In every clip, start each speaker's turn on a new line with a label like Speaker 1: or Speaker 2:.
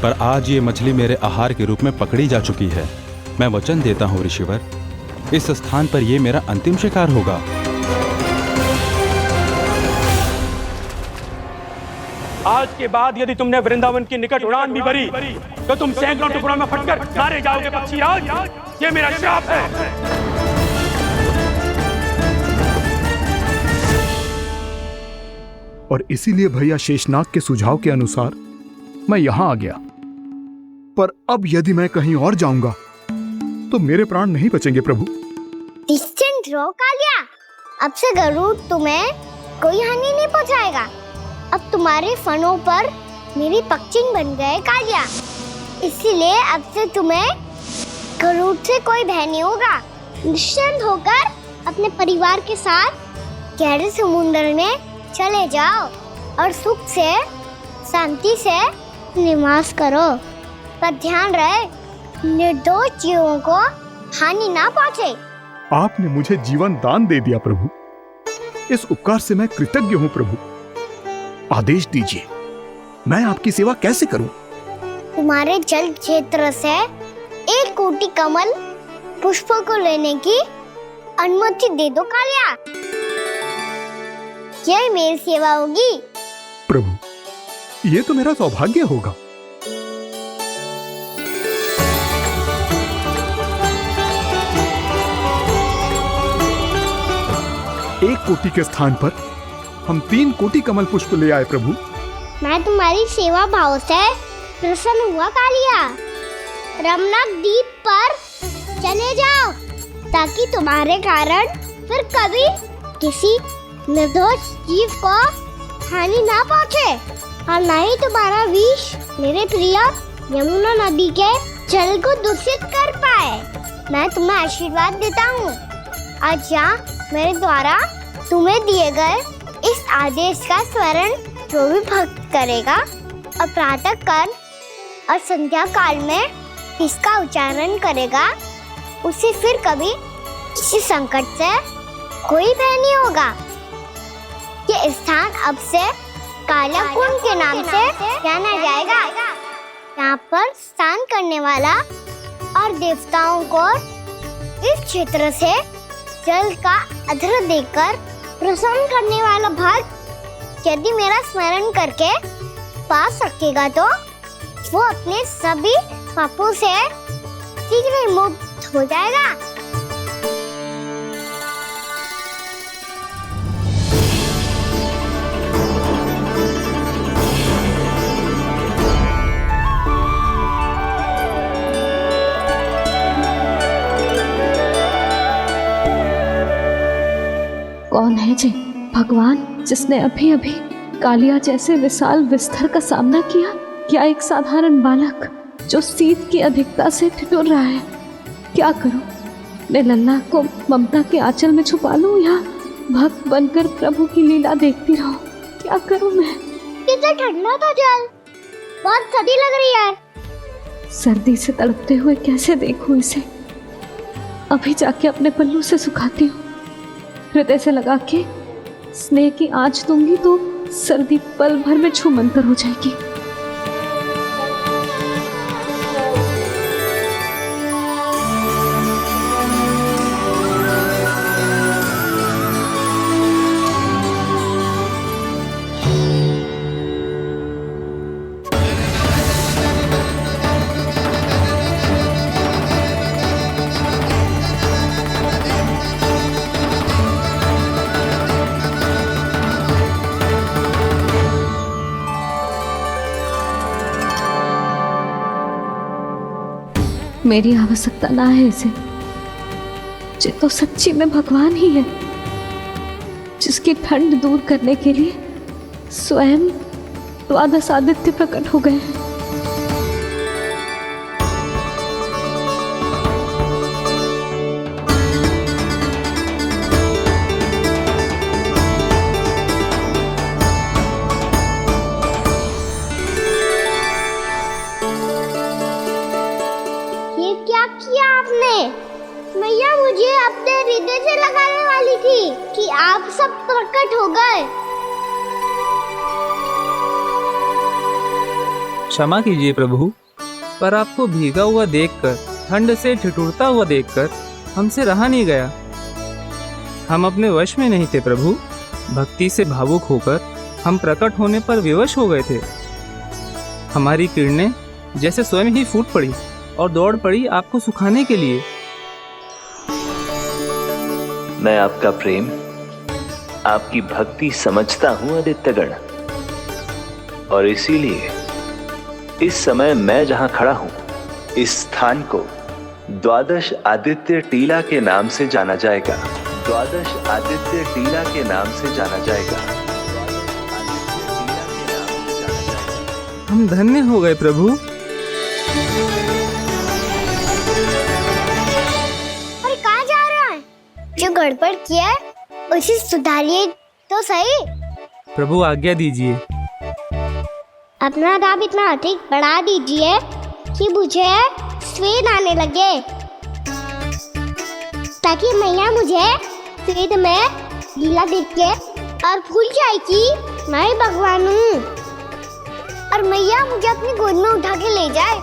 Speaker 1: पर आज ये मछली मेरे आहार के रूप में पकड़ी जा चुकी है। मैं वचन देता हूँ ऋषिवर, इस स्थान पर ये मेरा अंतिम शिकार होगा।
Speaker 2: आज के बाद यदि तुमने वृंदावन की निकट उड़ान भी भरी तो तुम सैकड़ों टुकड़ों में फटकर मारे जाओगे पक्षीराज। ये मेरा श्राप है।
Speaker 3: और इसीलिए भैया शेषनाग के सुझाव के अनुसार मैं यहां आ गया। पर अब यदि मैं कहीं और जाऊंगा तो मेरे प्राण नहीं बचेंगे प्रभु।
Speaker 4: निश्चिंत रहो कालिया, अब से गरुड़ तुम्हें कोई हानि नहीं पहुंचाएगा। अब तुम्हारे फनों पर मेरी पक्षिंग बन गए कालिया, इसीलिए अब से तुम्हें गरुड़ से कोई भय नहीं होगा। निश्चिंत होकर अपने परिवार के साथ गहरे समुद्र में चले जाओ और सुख से शांति से निवास करो। पर ध्यान रहे निर्दोष जीवों को हानि ना पहुंचे।
Speaker 3: आपने मुझे जीवन दान दे दिया प्रभु, इस उपकार से मैं कृतज्ञ हूँ प्रभु। आदेश दीजिए, मैं आपकी सेवा कैसे करूं?
Speaker 4: तुम्हारे जल क्षेत्र से 1 कोटि कमल पुष्पों को लेने की अनुमति दे दो कालिया। यह मेरी सेवा होगी।
Speaker 3: प्रभु, ये तो मेरा सौभाग्य होगा। एक कोटि के स्थान पर हम 3 कोटि कमल पुष्प ले आए प्रभु।
Speaker 4: मैं तुम्हारी सेवा भाव से प्रसन्न हुआ कालिया। रमणक द्वीप पर चले जाओ ताकि तुम्हारे कारण फिर कभी किसी निर्दोष जीव को हानि ना पहुंचे और ना ही तुम्हारा विष मेरे प्रिय यमुना नदी के जल को दूषित कर पाए। मैं तुम्हें आशीर्वाद देता हूँ। आज यहाँ मेरे द्वारा तुम्हें दिए गए इस आदेश का स्मरण जो भी भक्त करेगा और प्रातः काल और संध्या काल में इसका उच्चारण करेगा, उसे फिर कभी किसी संकट से कोई भय नहीं होगा। ये स्थान अब से काला कुंड के नाम से जाना जाएगा। यहाँ पर स्नान करने वाला और देवताओं को इस क्षेत्र से जल का अर्घ्य देकर प्रसन्न करने वाला भक्त यदि मेरा स्मरण करके पास रखेगा तो वो अपने सभी पापों से शीघ्र ही मुक्त हो जाएगा।
Speaker 5: कौन है जी भगवान जिसने अभी अभी कालिया जैसे विशाल विस्तर का सामना किया? क्या एक साधारण बालक जो शीत की अधिकता से ठिठुर रहा है? क्या करूं? मैं लल्ला को ममता के आंचल में छुपा लूं या भक्त बनकर प्रभु की लीला देखती रहूं? क्या करूं मैं?
Speaker 4: कितना ठंडा था जल, बहुत सर्दी लग रही है।
Speaker 5: सर्दी से तड़पते हुए कैसे देखूं इसे? अभी जाके अपने पल्लू से सुखाती हूँ। हृदय से लगा के स्नेह की आंच दूंगी तो सर्दी पल भर में छूमंतर हो जाएगी। मेरी आवश्यकता ना है इसे। ये तो सच्ची में भगवान ही है जिसकी ठंड दूर करने के लिए स्वयं द्वादश आदित्य प्रकट हो गए हैं।
Speaker 4: मैया मुझे अपने हृदय से लगाने वाली थी कि आप सब प्रकट हो गए।
Speaker 6: क्षमा कीजिए प्रभु, पर आपको भीगा हुआ देखकर, ठंड से ठिठुरता हुआ देखकर हमसे रहा नहीं गया। हम अपने वश में नहीं थे प्रभु। भक्ति से भावुक होकर हम प्रकट होने पर विवश हो गए थे। हमारी किरणें जैसे स्वयं ही फूट पड़ी और दौड़ पड़ी आपको सुखाने के लिए।
Speaker 7: मैं आपका प्रेम, आपकी भक्ति समझता हूं आदित्यगण, और इसीलिए इस समय मैं जहां खड़ा हूं, इस स्थान को द्वादश आदित्य टीला के नाम से जाना जाएगा। द्वादश आदित्य टीला के नाम से जाना जाएगा।
Speaker 6: हम धन्य हो गए प्रभु।
Speaker 4: अरे कहाँ जा रहा है? जो गड़बड़ किया है उसे सुधारिए तो सही।
Speaker 6: प्रभु आज्ञा दीजिए।
Speaker 4: अपना दाम इतना अधिक बढ़ा दीजिए कि मुझे स्वेद आने लगे, ताकि मैया मुझे स्वेद में लीला देख के और भूल जाए कि मैं भगवान हूँ, और मैया मुझे अपनी गोद में उठा के ले जाए।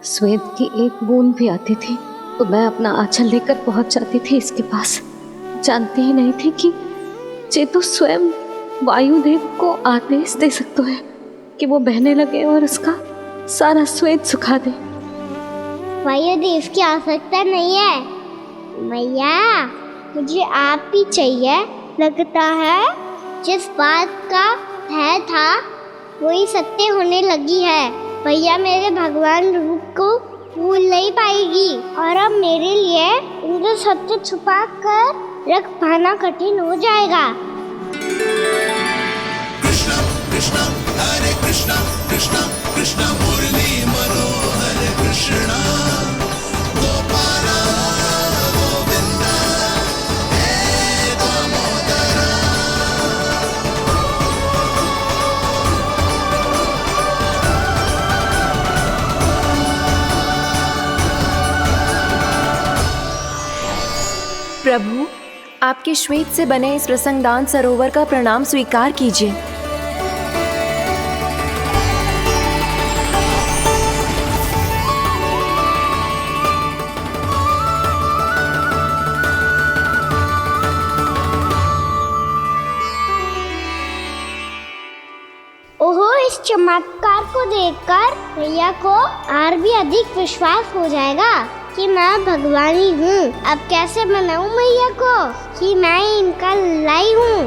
Speaker 5: श्वेत की एक बूंद भी आती थी तो मैं अपना आंचल लेकर पहुंच जाती थी इसके पास। जानती ही नहीं थी कि चेतु स्वयं वायुदेव को आदेश दे सकता है कि वो बहने लगे और उसका सारा श्वेत सुखा दे।
Speaker 4: वायुदेव की आवश्यकता नहीं है मैया, मुझे आप ही चाहिए। लगता है जिस बात का भय था वही सत्य होने लगी है। भैया मेरे भगवान रूप को भूल नहीं पाएगी, और अब मेरे लिए उनके सत्य छुपा कर रख पाना कठिन हो जाएगा।
Speaker 8: कृष्णा कृष्णा हरे कृष्णा कृष्णा कृष्णा मुरली मनोहर कृष्णा गोपाला गोविंदा हे दामोदरा।
Speaker 9: प्रभु, आपके श्वेत से बने इस प्रसंगदान सरोवर का प्रणाम स्वीकार कीजिए।
Speaker 4: ओहो, इस चमत्कार को देखकर भैया को और भी अधिक विश्वास हो जाएगा कि मैं भगवानी हूँ। अब कैसे मनाऊं मैया को कि मैं इनका लाई हूँ।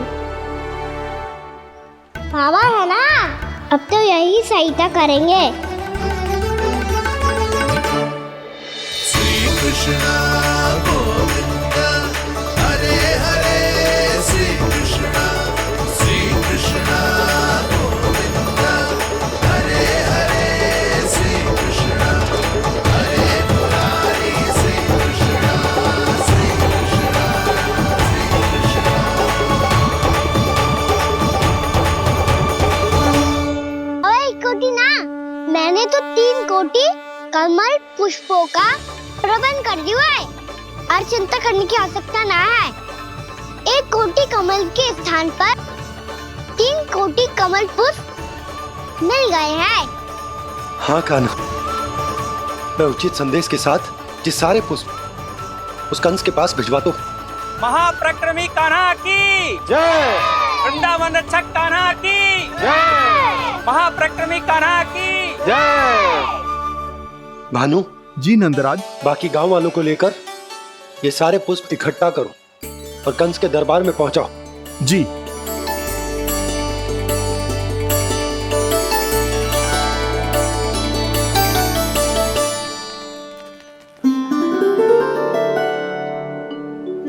Speaker 4: बाबा है ना, अब तो यही सहायता करेंगे।
Speaker 8: श्री कृष्णा गोविंदा हरे हरे श्री कृष्णा गोविंदा हरे हरे श्री कृष्णा हरे मुरारी श्री कृष्णा श्री कृष्णा श्री कृष्णा।
Speaker 4: ओए कोटि ना, मैंने तो 3 कोटि कमल पुष्पों का प्रबंध कर दिया है और चिंता करने की आवश्यकता ना है। 1 कोटि कमल के स्थान पर 3 कोटि कमल पुष्प मिल गए हैं।
Speaker 10: हाँ कान्हा, मैं उचित संदेश के साथ ये सारे पुष्प उस कंस के पास भिजवा दो।
Speaker 6: महाप्रक्रमी कान्हा की
Speaker 10: जय।
Speaker 6: वृंदावन रक्षक कान्हा की
Speaker 10: जय।
Speaker 6: महाप्रक्रमी कान्हा की
Speaker 10: जय। भानु
Speaker 3: जी नंदराज।
Speaker 10: बाकी गांव वालों को लेकर ये सारे पुष्प इकट्ठा करो और कंस के दरबार में पहुंचाओ।
Speaker 3: जी।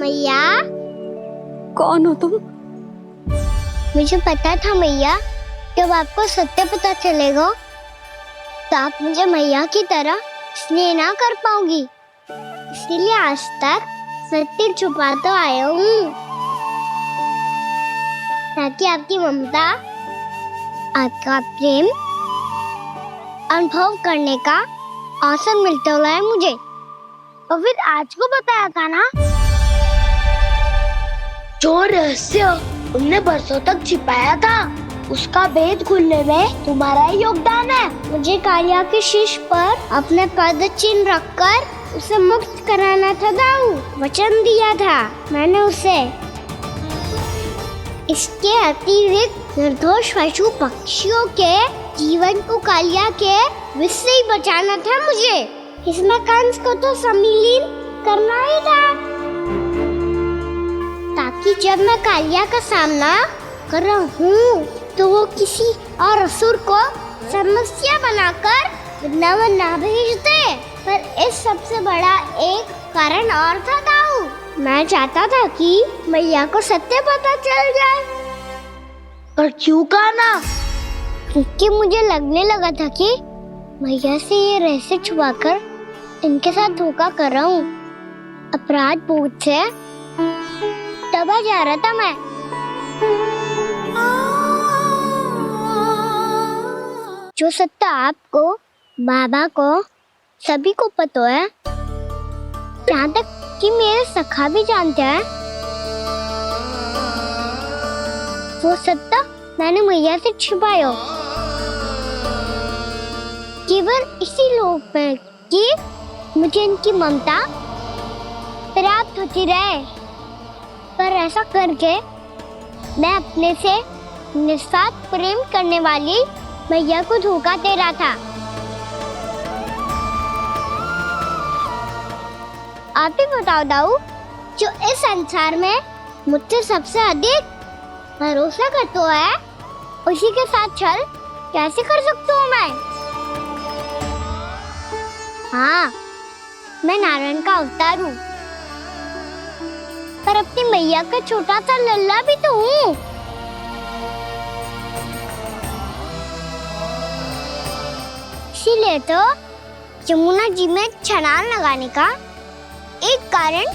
Speaker 4: मैया,
Speaker 5: कौन हो तुम?
Speaker 4: मुझे पता था मैया जब आपको सत्य पता चलेगा तो आप मुझे मैया की तरह स्नेह ना कर पाओगी। इसीलिए आज तक सत्य छुपाता आया हूँ, ताकि आपकी ममता, आपका प्रेम अनुभव करने का अवसर मिलता हुआ है मुझे। और फिर आज को बताया था ना, जो रहस्य तुमने बरसों तक छिपाया था उसका भेद खुलने में तुम्हारा ही योगदान है। मुझे कालिया के शीश पर अपने पद चिन्ह रखकर उसे मुक्त कराना था दाऊ, वचन दिया था मैंने उसे। इसके अतिरिक्त निर्दोष पशु पक्षियों के जीवन को कालिया के विष से ही बचाना था मुझे। इसमें कंस को तो सम्मिलित करना ही था, ताकि जब मैं कालिया का सामना कर रहा हूँ तो वो किसी और असुर को समस्या बनाकर वृंदावन ना भेज दे। पर इस सबसे बड़ा एक कारण और था दाऊ, मैं चाहता था कि मैया को सत्य पता चल जाए। पर क्यों कहा ना? क्योंकि मुझे लगने लगा था कि मैया से ये रहस्य छुपाकर इनके साथ धोखा कर रहा हूँ। अपराध बोझ से दबा जा रहा था मैं। जो सत्य आपको, बाबा को, सभी को पता है, यहाँ तक कि मेरे सखा भी जानते हैं, वो सत्य मैंने मैया से छुपाया केवल इसी लोभ में कि मुझे इनकी ममता प्राप्त होती रहे। पर ऐसा करके मैं अपने से निस्वार्थ प्रेम करने वाली मैया को धोखा दे रहा था। आप ही बताओ दाऊ, जो इस संसार में मुझसे सबसे अधिक भरोसा करता है, उसी के साथ छल कैसे कर सकता हूँ मैं? हाँ, मैं नारायण का अवतार हूँ, पर अपनी मैया का छोटा सा लल्ला भी तो हूँ। इसीलिए तो यमुना जी में छलांग लगाने का एक कारण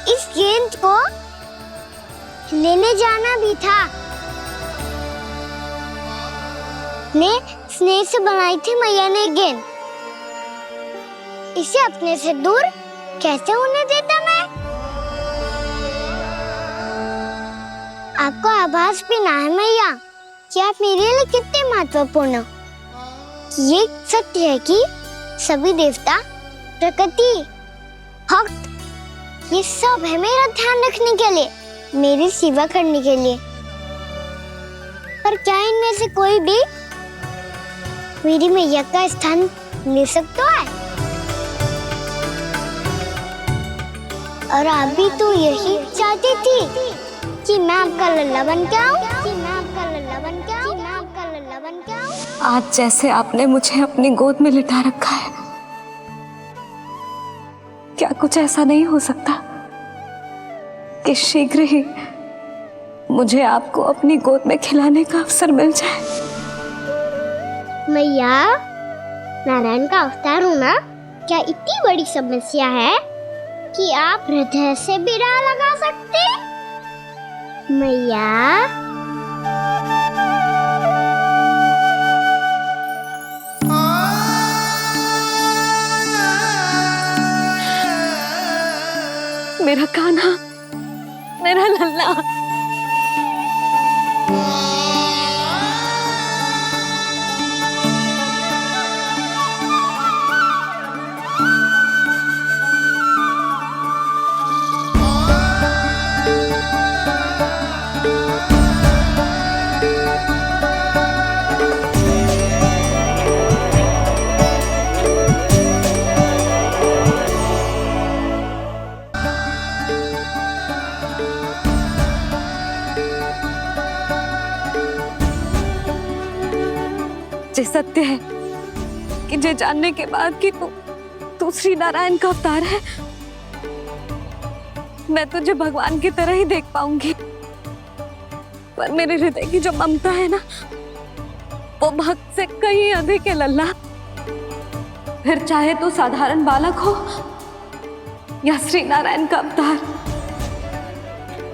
Speaker 4: इस गेंद को लेने जाना भी था। स्नेह से बनाई थी मैया ने गेंद, इसे अपने से दूर कैसे होने देता मैं? आपको आभास भी ना है मैया कि आप मेरे लिए कितने महत्वपूर्ण हो। ये सत्य है कि सभी देवता, प्रकृति, भक्त, ये सब है मेरा ध्यान रखने के लिए, मेरी सेवा करने के लिए। पर क्या इनमें से कोई भी मेरी मैया का स्थान ले सकता है? और आप भी तो यही चाहती थी कि मैं आपका लल्ला बन के आऊं,
Speaker 5: आज जैसे आपने मुझे अपनी गोद में लिटा रखा है, क्या कुछ ऐसा नहीं हो सकता कि शीघ्र ही मुझे आपको अपनी गोद में खिलाने का अवसर मिल जाए?
Speaker 4: मैया, नारायण का अवतार होना क्या इतनी बड़ी समस्या है कि आप हृदय से भी राह लगा सकते? मैया,
Speaker 5: मेरा कान्हा, मेरा लल्ला। ये सत्य है कि ये जानने के बाद कि तू श्री नारायण का अवतार है, मैं तुझे भगवान की तरह ही देख पाऊंगी। पर मेरे हृदय की जो ममता है ना, वो भक्त से कहीं अधिक है लल्ला। फिर चाहे तो साधारण बालक हो या श्री नारायण का अवतार,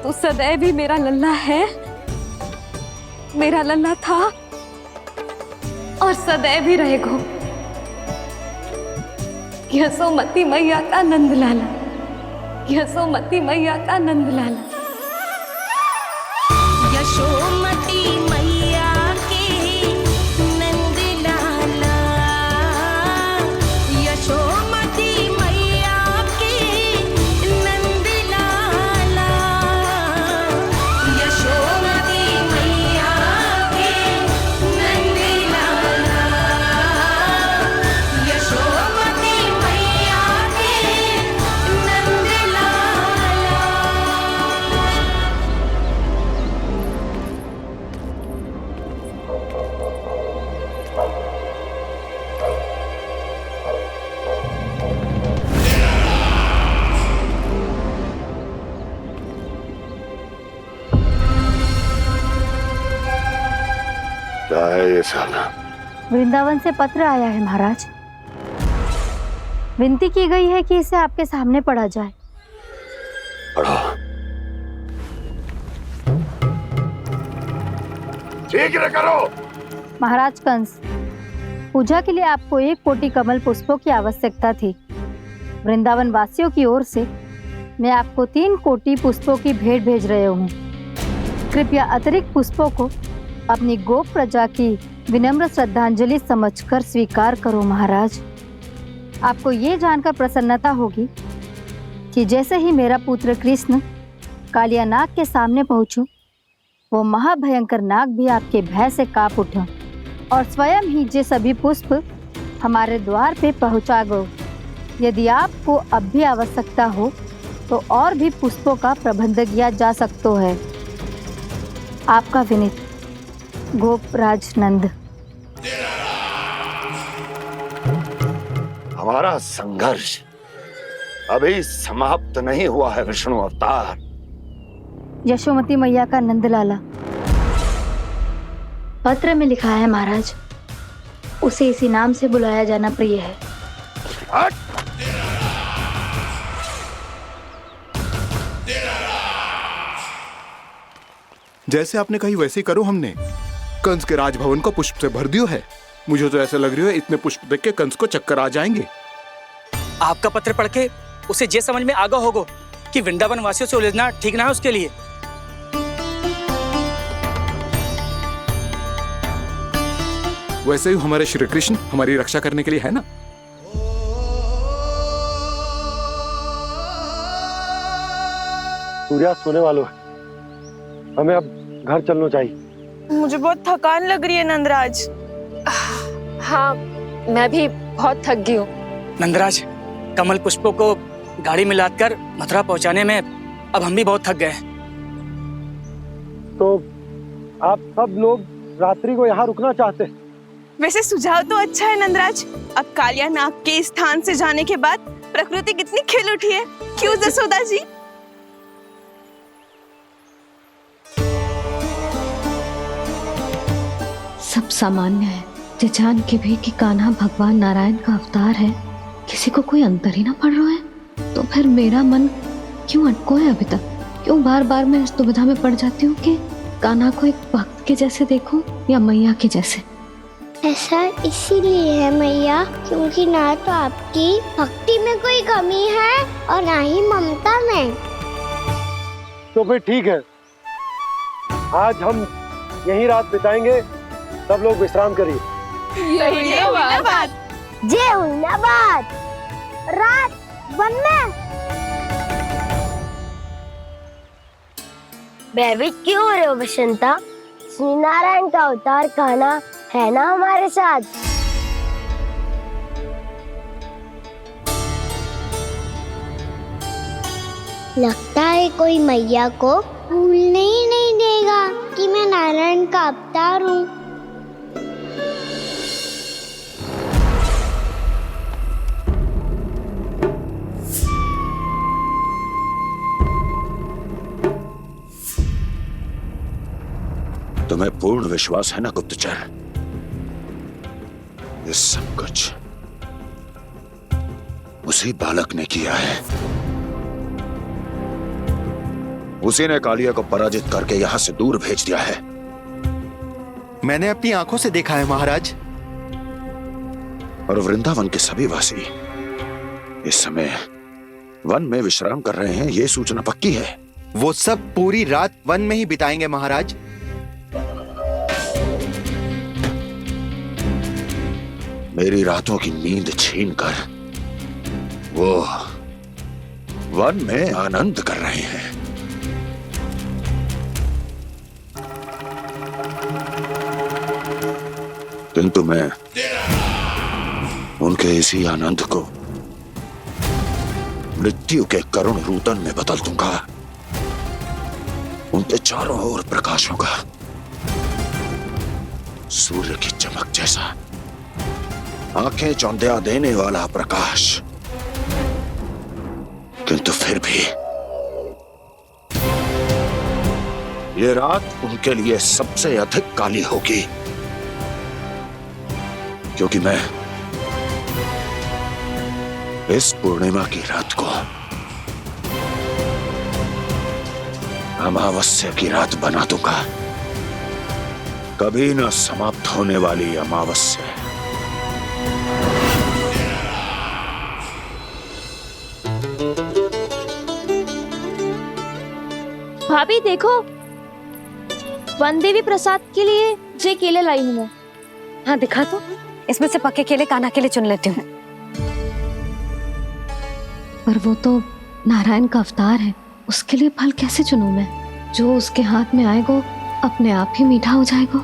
Speaker 5: तो सदैव ही मेरा लल्ला है, मेरा लल्ला था और सदैव ही रहेगा। यशोमती मैया का नंद लाला, यशोमती मैया का नंद लाला।
Speaker 11: यशोमती मैया के नंद लाला, यशोमती मैया के नंद लाला, यशोमती मैया के नंद लाला, यशोमती मैया के नंद लाला।
Speaker 10: क्या है ये साला?
Speaker 12: वृंदावन से पत्र आया है महाराज। विनती की गई है कि इसे आपके सामने पढ़ा जाए।
Speaker 10: पढ़ो। शीघ्र करो।
Speaker 12: महाराज कंस, पूजा के लिए आपको 1 कोटि कमल पुष्पों की आवश्यकता थी। वृंदावन वासियों की ओर से मैं आपको 3 कोटि पुष्पों की भेंट भेज रहे हूँ। कृपया अतिरिक्त पुष्पों को अपनी गोप प्रजा की विनम्र श्रद्धांजलि समझकर स्वीकार करो महाराज। आपको ये जानकर प्रसन्नता होगी कि जैसे ही मेरा पुत्र कृष्ण कालिया नाग के सामने पहुंचो, वो महाभयंकर नाग भी आपके भय से कांप उठा और स्वयं ही ये सभी पुष्प हमारे द्वार पे पहुंचा गो। यदि आपको अब भी आवश्यकता हो तो और भी पुष्पों का प्रबंध किया जा सकता है। आपका विनीत गोपराज नंद।
Speaker 10: हमारा संघर्ष अभी समाप्त नहीं हुआ है विष्णु अवतार।
Speaker 12: यशोमती मैया का नंदलाला। पत्र में लिखा है महाराज, उसे इसी नाम से बुलाया जाना प्रिय है।
Speaker 3: जैसे आपने कही वैसे ही करो। हमने कंस के राजभवन को पुष्प से भर दियो है। मुझे तो ऐसा लग रही है इतने पुष्प देख के कंस को चक्कर आ जाएंगे।
Speaker 13: आपका पत्र पढ़ के उसे ये समझ में आगा होगा कि वृंदावन वासियों से उलझना ठीक ना है उसके लिए।
Speaker 3: वैसे ही हमारे श्री कृष्ण हमारी रक्षा करने के लिए है ना।
Speaker 10: सूर्यास्त होने वाला है, हमें अब घर चलना चाहिए।
Speaker 9: मुझे बहुत थकान लग रही है नंदराज। हाँ, मैं भी बहुत थक गई हूँ।
Speaker 13: नंदराज, कमल पुष्पों को गाड़ी में लादकर मथुरा पहुंचाने में अब हम भी बहुत थक गए।
Speaker 10: तो आप सब लोग रात्रि को यहाँ रुकना चाहते हैं?
Speaker 9: वैसे सुझाव तो अच्छा है नंदराज। अब कालिया नाग के स्थान से जाने के बाद प्रकृति कितनी खिल उठी है, क्यों जसोदा जी?
Speaker 5: सब सामान्य है। ये जान के भी कि कान्हा भगवान नारायण का अवतार है, किसी को कोई अंतर ही ना पड़ रहा है, तो फिर मेरा मन क्यों अटको है अभी तक? क्यों बार बार मैं इस दुविधा में पड़ जाती हूँ कि कान्हा को एक भक्त के जैसे देखूं या मैया के जैसे?
Speaker 4: ऐसा इसीलिए है मैया, क्योंकि ना तो आपकी भक्ति में कोई कमी है और ना ही ममता में।
Speaker 10: तो फिर ठीक है, आज हम यहीं रात बिताएंगे। सब लोग विश्राम करिए।
Speaker 4: जय हुन्नाबाद। रात बनना। भयभीत क्यों हो रहे हो बसंता? श्री नारायण का अवतार कान्हा है ना हमारे साथ। लगता है कोई मैया को भूलने ही नहीं देगा कि मैं नारायण का अवतार हूँ।
Speaker 14: तुम्हें पूर्ण विश्वास है ना गुप्तचर? ये सब कुछ उसी बालक ने किया है। उसी ने कालिया को पराजित करके यहां से दूर भेज दिया है।
Speaker 10: मैंने अपनी आंखों से देखा है महाराज।
Speaker 14: और वृंदावन के सभी वासी इस समय वन में विश्राम कर रहे हैं, ये सूचना पक्की है।
Speaker 10: वो सब पूरी रात वन में ही बिताएंगे महाराज।
Speaker 14: मेरी रातों की नींद छीनकर वो वन में आनंद कर रहे हैं। किंतु मैं उनके इसी आनंद को मृत्यु के करुण रूतन में बदल दूंगा। उनके चारों ओर प्रकाश होगा, सूर्य की चमक जैसा, आंखें चौंधिया देने वाला प्रकाश। किंतु फिर भी ये रात उनके लिए सबसे अधिक काली होगी, क्योंकि मैं इस पूर्णिमा की रात को अमावस्या की रात बना दूंगा, कभी न समाप्त होने वाली अमावस्या।
Speaker 15: भाभी देखो, वन देवी प्रसाद के लिए जे केले लाई हूँ मैं।
Speaker 16: हाँ दिखा तो, इसमें से पक्के केले कान्हा के लिए चुन लेती हूँ।
Speaker 5: पर वो तो नारायण का अवतार है, उसके लिए फल कैसे चुनूं मैं? जो उसके हाथ में आएगा अपने आप ही मीठा हो जाएगा।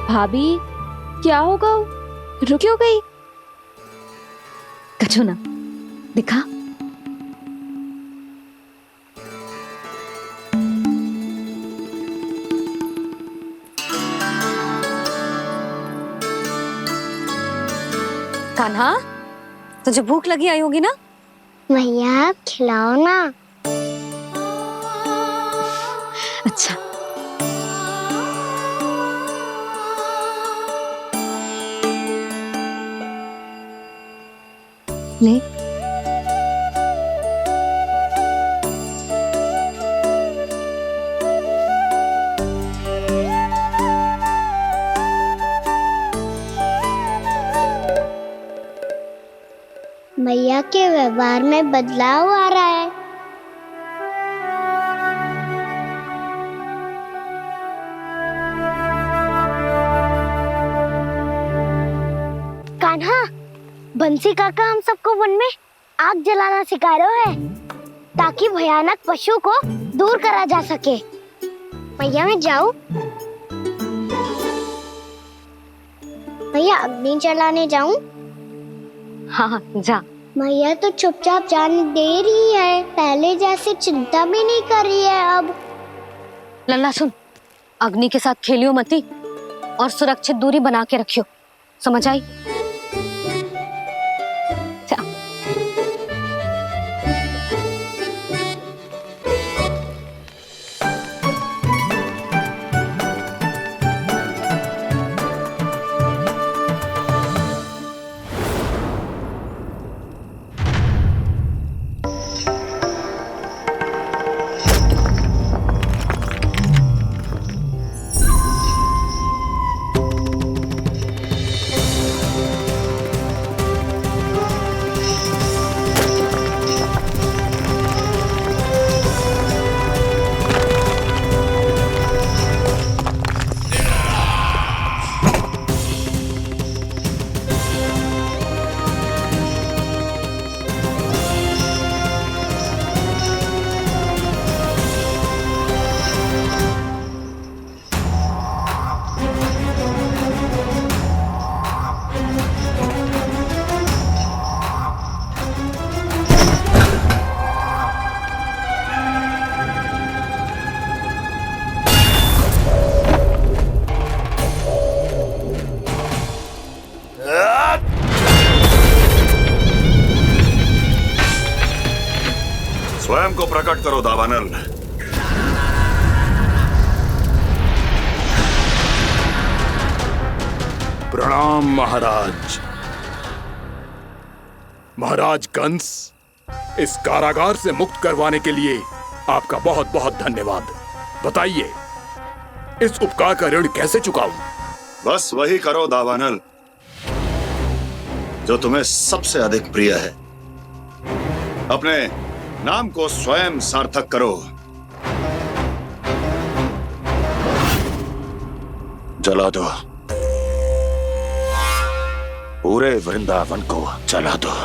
Speaker 15: भाभी क्या होगा? रुक क्यों गई?
Speaker 5: कछू ना, दिखा।
Speaker 16: कान्हा, तुझे भूख लगी आई होगी ना?
Speaker 4: भैया खिलाओ ना।
Speaker 16: अच्छा।
Speaker 5: ले।
Speaker 4: भैया के व्यवहार में बदलाव आ रहा है। कान्हा, बंसी काका हम सबको वन में आग जलाना सिखा रहे हैं, ताकि भयानक पशु को दूर करा जा सके। भैया मैं जाऊं? भैया अग्नि जलाने जाऊं?
Speaker 16: हाँ जा।
Speaker 4: भैया तो चुपचाप जाने दे रही है, पहले जैसे चिंता भी नहीं कर रही है अब।
Speaker 16: लल्ला सुन, अग्नि के साथ खेलियो मती और सुरक्षित दूरी बना के रखियो, समझ आई?
Speaker 14: स्वयं को प्रकट करो दावानल।
Speaker 3: प्रणाम महाराज। महाराज कंस, इस कारागार से मुक्त करवाने के लिए आपका बहुत बहुत धन्यवाद। बताइए, इस उपकार का ऋण कैसे चुकाऊं?
Speaker 14: बस वही करो दावानल जो तुम्हें सबसे अधिक प्रिय है। अपने नाम को स्वयं सार्थक करो। जला दो, पूरे वृंदावन को जला दो।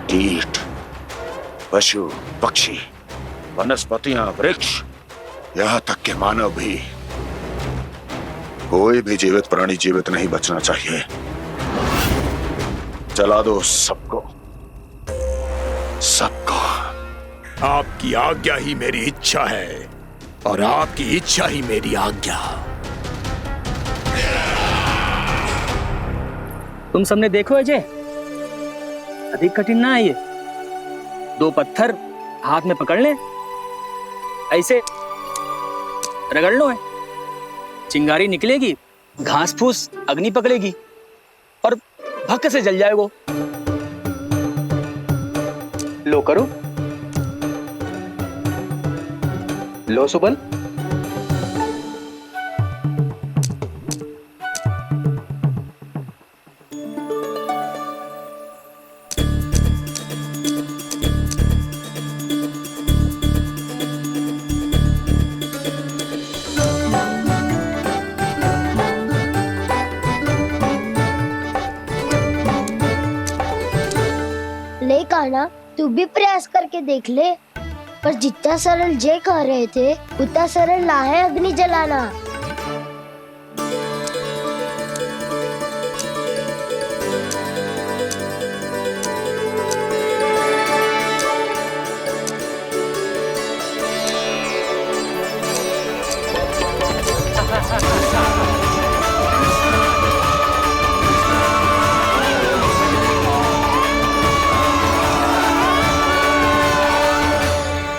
Speaker 14: कीट, पशु, पक्षी, वनस्पतियां, वृक्ष, यहां तक के मानव भी, कोई भी जीवित प्राणी जीवित नहीं बचना चाहिए। जला दो सबको, सबको।
Speaker 3: आपकी आज्ञा ही मेरी इच्छा है और आपकी इच्छा ही मेरी आज्ञा।
Speaker 13: तुम सबने देखो अजय, अधिक कठिन ना है ये। 2 पत्थर हाथ में पकड़ ले, ऐसे रगड़ लो है, चिंगारी निकलेगी, घास फूस अग्नि पकड़ेगी और भक्क से जल जाएगा। लो करो, लो सुबल।
Speaker 4: ले कान्हा, तू भी प्रयास करके देख ले। पर जितना सरल जय कह रहे थे उतना सरल ना है अग्नि जलाना।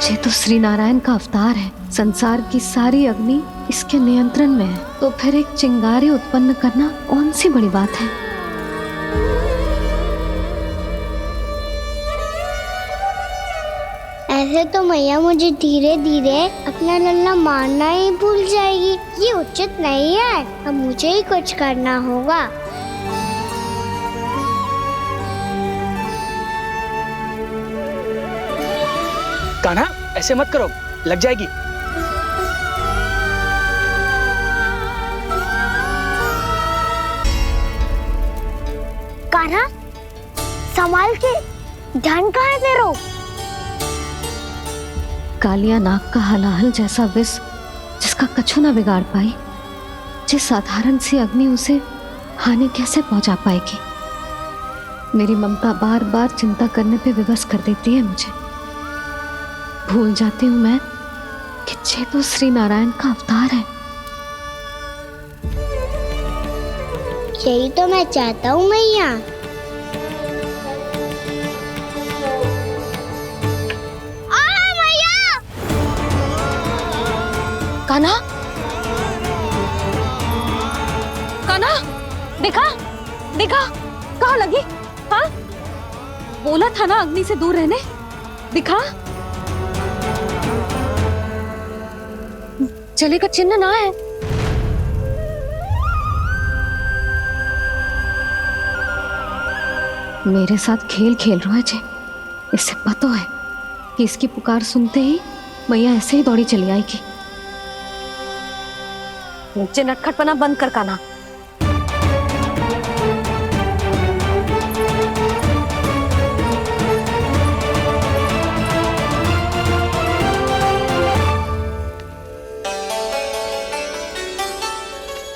Speaker 5: ये तो श्री नारायण का अवतार है। संसार की सारी अग्नि इसके नियंत्रण में है, तो फिर एक चिंगारी उत्पन्न करना कौन सी बड़ी बात है।
Speaker 4: ऐसे तो मैया मुझे धीरे धीरे अपना लल्ला मारना ही भूल जाएगी। ये उचित नहीं है, अब मुझे ही कुछ करना होगा।
Speaker 13: कान्हा, ऐसे मत करो, लग जाएगी।
Speaker 4: कान्हा, संभाल के, ध्यान कहाँ है तेरो?
Speaker 5: कालिया नाग का हलाहल जैसा विष जिसका कछु न बिगाड़ पाई, जिस साधारण सी अग्नि उसे हानि कैसे पहुंचा पाएगी। मेरी ममता बार बार चिंता करने पे विवश कर देती है मुझे। भूल जाती हूँ मैं कि ये तो श्री नारायण का अवतार है।
Speaker 4: यही तो मैं चाहता हूँ मैया।
Speaker 16: कान्हा, कान्हा, देखा देखा, कहाँ लगी? हाँ, बोला था ना अग्नि से दूर रहने। दिखा, जले का चिन्ह ना है।
Speaker 5: मेरे साथ खेल खेल रहा है जे। इससे पता है कि इसकी पुकार सुनते ही मैया ऐसे ही दौड़ी चली आएगी।
Speaker 16: नीचे नटखटपना बंद कर कान्हा।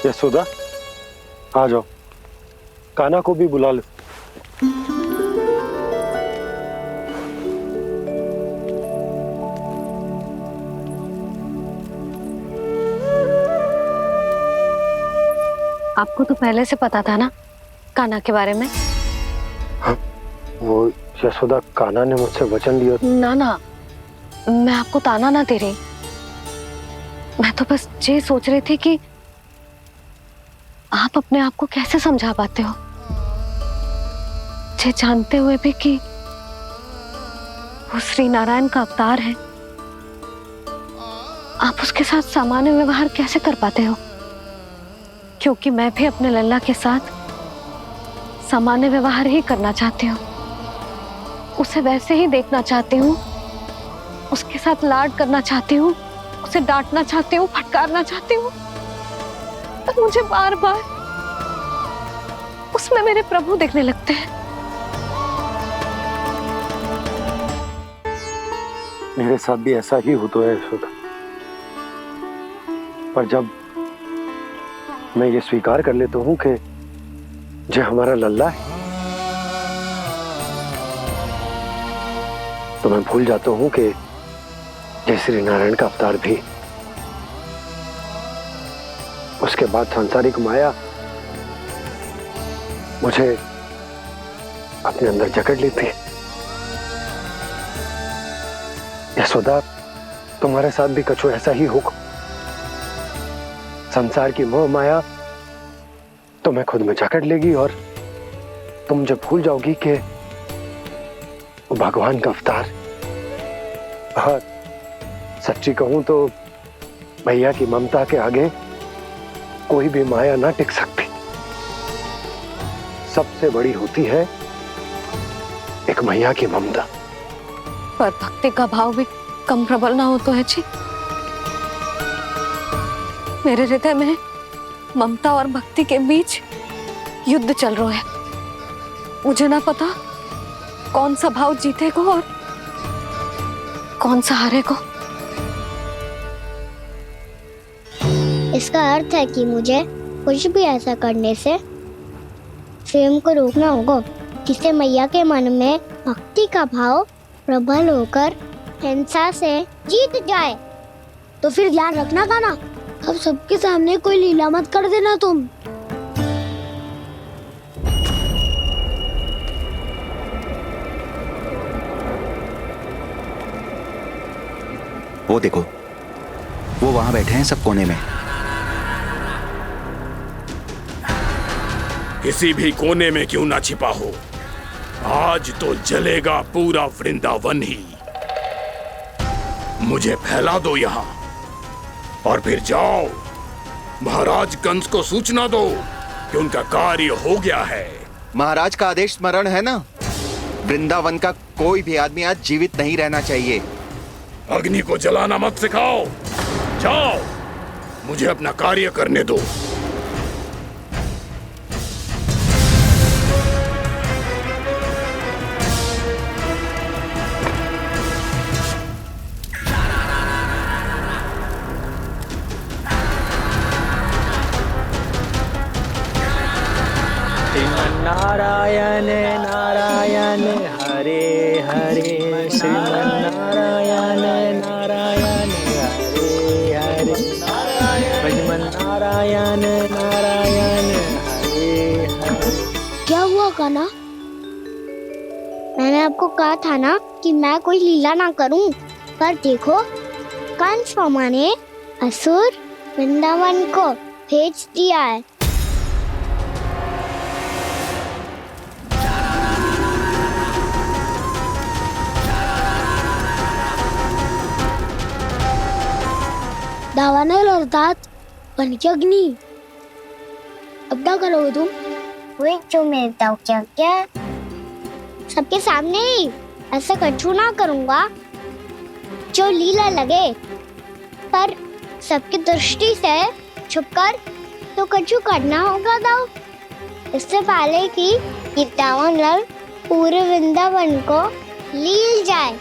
Speaker 10: यशोदा, आ जाओ, कान्हा को भी बुला लो।
Speaker 16: आपको तो पहले से पता था ना कान्हा के बारे में?
Speaker 10: हाँ, वो यशोदा, कान्हा ने मुझसे वचन दिया।
Speaker 16: ना ना, मैं आपको ताना ना दे रही। मैं तो बस ये सोच रही थी कि आप अपने आप को कैसे समझा पाते हो, ये जानते हुए भी कि वो श्री नारायण का अवतार है। आप उसके साथ सामान्य व्यवहार कैसे कर पाते हो? क्योंकि मैं भी अपने लल्ला के साथ सामान्य व्यवहार ही करना चाहती हूँ। उसे वैसे ही देखना चाहती हूँ, उसके साथ लाड करना चाहती हूँ, उसे डांटना चाहती हूँ, फटकारना चाहती हूँ। पर मुझे बार बार उसमें मेरे प्रभु दिखने लगते हैं।
Speaker 10: मेरे साथ भी ऐसा ही होता है यशोदा। पर जब मैं ये स्वीकार कर लेता हूँ कि जो हमारा लल्ला है, तो मैं भूल जाता हूँ कि जय श्री नारायण का अवतार भी। उसके बाद सांसारिक माया मुझे अपने अंदर जकड़ लेती है। यशोदा, तुम्हारे साथ भी कछु ऐसा ही होगा। संसार की मोह माया तुम्हें खुद में जकड़ लेगी और तुम जब भूल जाओगी कि वो भगवान का अवतार। और सच्ची कहूं तो भैया की ममता के आगे कोई भी माया ना टिक सकती। सबसे बड़ी होती है एक मैया की ममता।
Speaker 16: पर भक्ति का भाव भी कम प्रबल ना हो तो है जी। मेरे हृदय में ममता और भक्ति के बीच युद्ध चल रहा है। मुझे ना पता कौन सा भाव जीतेगा और कौन सा हारेगा।
Speaker 4: इसका अर्थ है कि मुझे कुछ भी ऐसा करने से स्वयं को रोकना होगा जिससे मैया के मन में भक्ति का भाव प्रबल होकर हिंसा से जीत जाए। तो फिर ध्यान रखना कान्हा, अब सबके सामने कोई लीला मत कर देना तुम।
Speaker 17: वो देखो, वो वहां बैठे हैं सब कोने में।
Speaker 2: किसी भी कोने में क्यों ना छिपा हो, आज तो जलेगा पूरा वृंदावन ही। मुझे फैला दो यहाँ और फिर जाओ महाराज कंस को सूचना दो कि उनका कार्य हो गया है।
Speaker 17: महाराज का आदेश स्मरण है ना, वृंदावन का कोई भी आदमी आज जीवित नहीं रहना चाहिए।
Speaker 2: अग्नि को जलाना मत सिखाओ, जाओ मुझे अपना कार्य करने दो।
Speaker 13: नारायण नारायण हरे हरे, श्रीमन्नारायण नारायण हरे हरे, श्रीमन्नारायण नारायण हरे हरे।
Speaker 4: क्या हुआ कान्हा? मैंने आपको कहा था ना कि मैं कोई लीला ना करूं, पर देखो कंस मामा ने असुर वृंदावन को भेज दिया है। दावानल अर्थात पंचअग्नि। अब क्या करोगे तुम? वही जो मैं क्या क्या सबके सामने ही ऐसा कछु ना करूंगा जो लीला लगे, पर सबकी दृष्टि से छुपकर तो कछु करना होगा। दाव इससे पहले कि ये दावानल पूरे वृंदावन को लील जाए।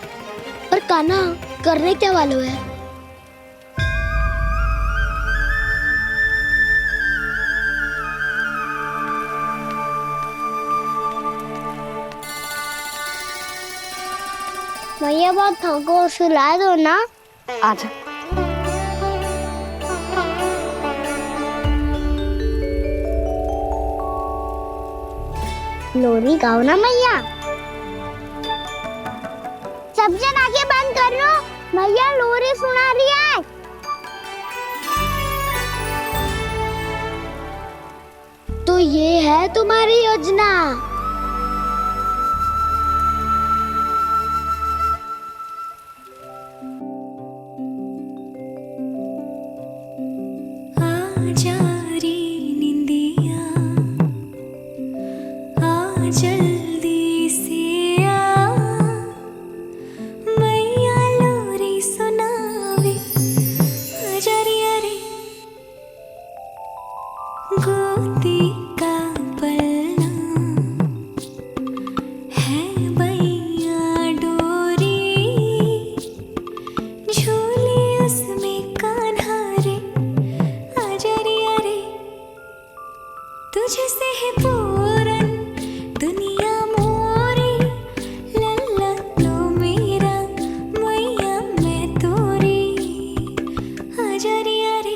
Speaker 4: पर कान्हा करने क्या वाले है? भैया बहुत थको, सुला दो ना।
Speaker 16: आजा।
Speaker 4: लोरी गाओ ना मैया। सब जन आंखें बंद कर लो, मैया लोरी सुना रही है। तो ये है तुम्हारी योजना।
Speaker 11: आजा रे निंदिया, आ जल्दी से आ, मैया लोरी सुनावे, आजा रे गोदी का पलना है बैया डोरी, झूले उसमें कान्हा रे, आजा रे तुझसे है पूरन दुनिया मोरी, लल्ला तो मेरा मैया मैं तोरी, आजा रे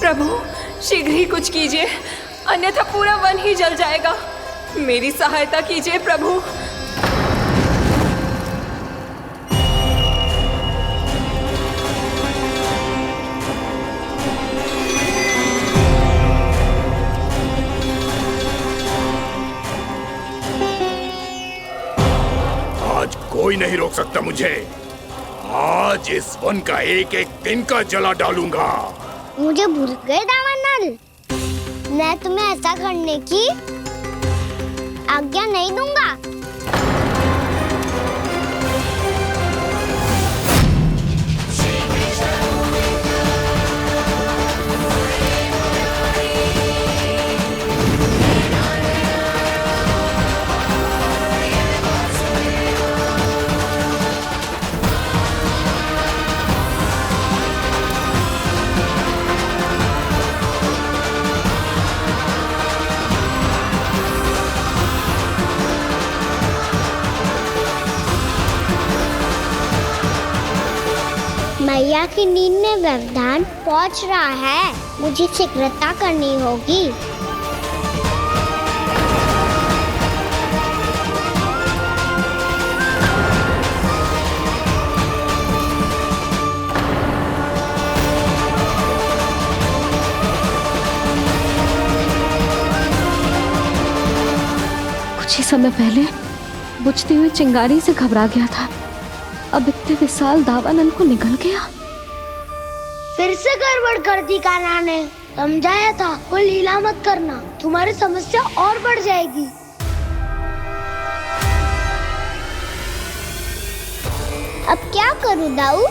Speaker 18: प्रभु शीघ्र ही कुछ कीजिए, अन्यथा पूरा वन ही जल जाएगा। मेरी सहायता कीजिए प्रभु।
Speaker 19: आज कोई नहीं रोक सकता मुझे। आज इस वन का एक एक दिन का जला डालूंगा।
Speaker 4: मुझे भूल गए दावानल, मैं तुम्हें ऐसा करने की आज्ञा नहीं दूंगा। मैया की नींद में व्यवधान पहुंच रहा है, मुझे शीघ्रता करनी होगी।
Speaker 5: कुछ ही समय पहले बुझती हुई चिंगारी से घबरा गया था, अब इतने विशाल दावानल को निगल गया।
Speaker 4: फिर से गड़बड़ कर दी कान्हा ने, समझाया था कोई लीला मत करना, तुम्हारी समस्या और बढ़ जाएगी। अब क्या करूं दाऊ?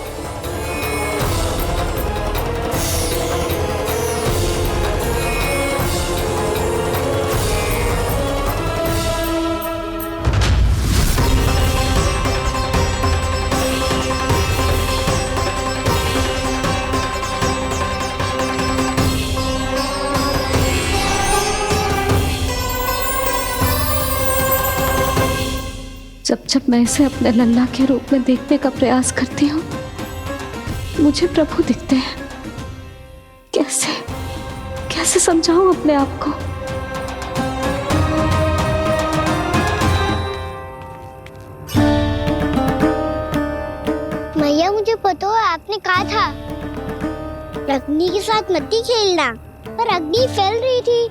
Speaker 5: जब जब मैं इसे अपने लल्ला के रूप में देखने का प्रयास करती हूँ, मुझे प्रभु दिखते हैं। कैसे कैसे समझाऊं अपने आप को?
Speaker 4: मैया मुझे पता है आपने कहा था अग्नि के साथ मत ही खेलना, पर अग्नि फैल रही थी।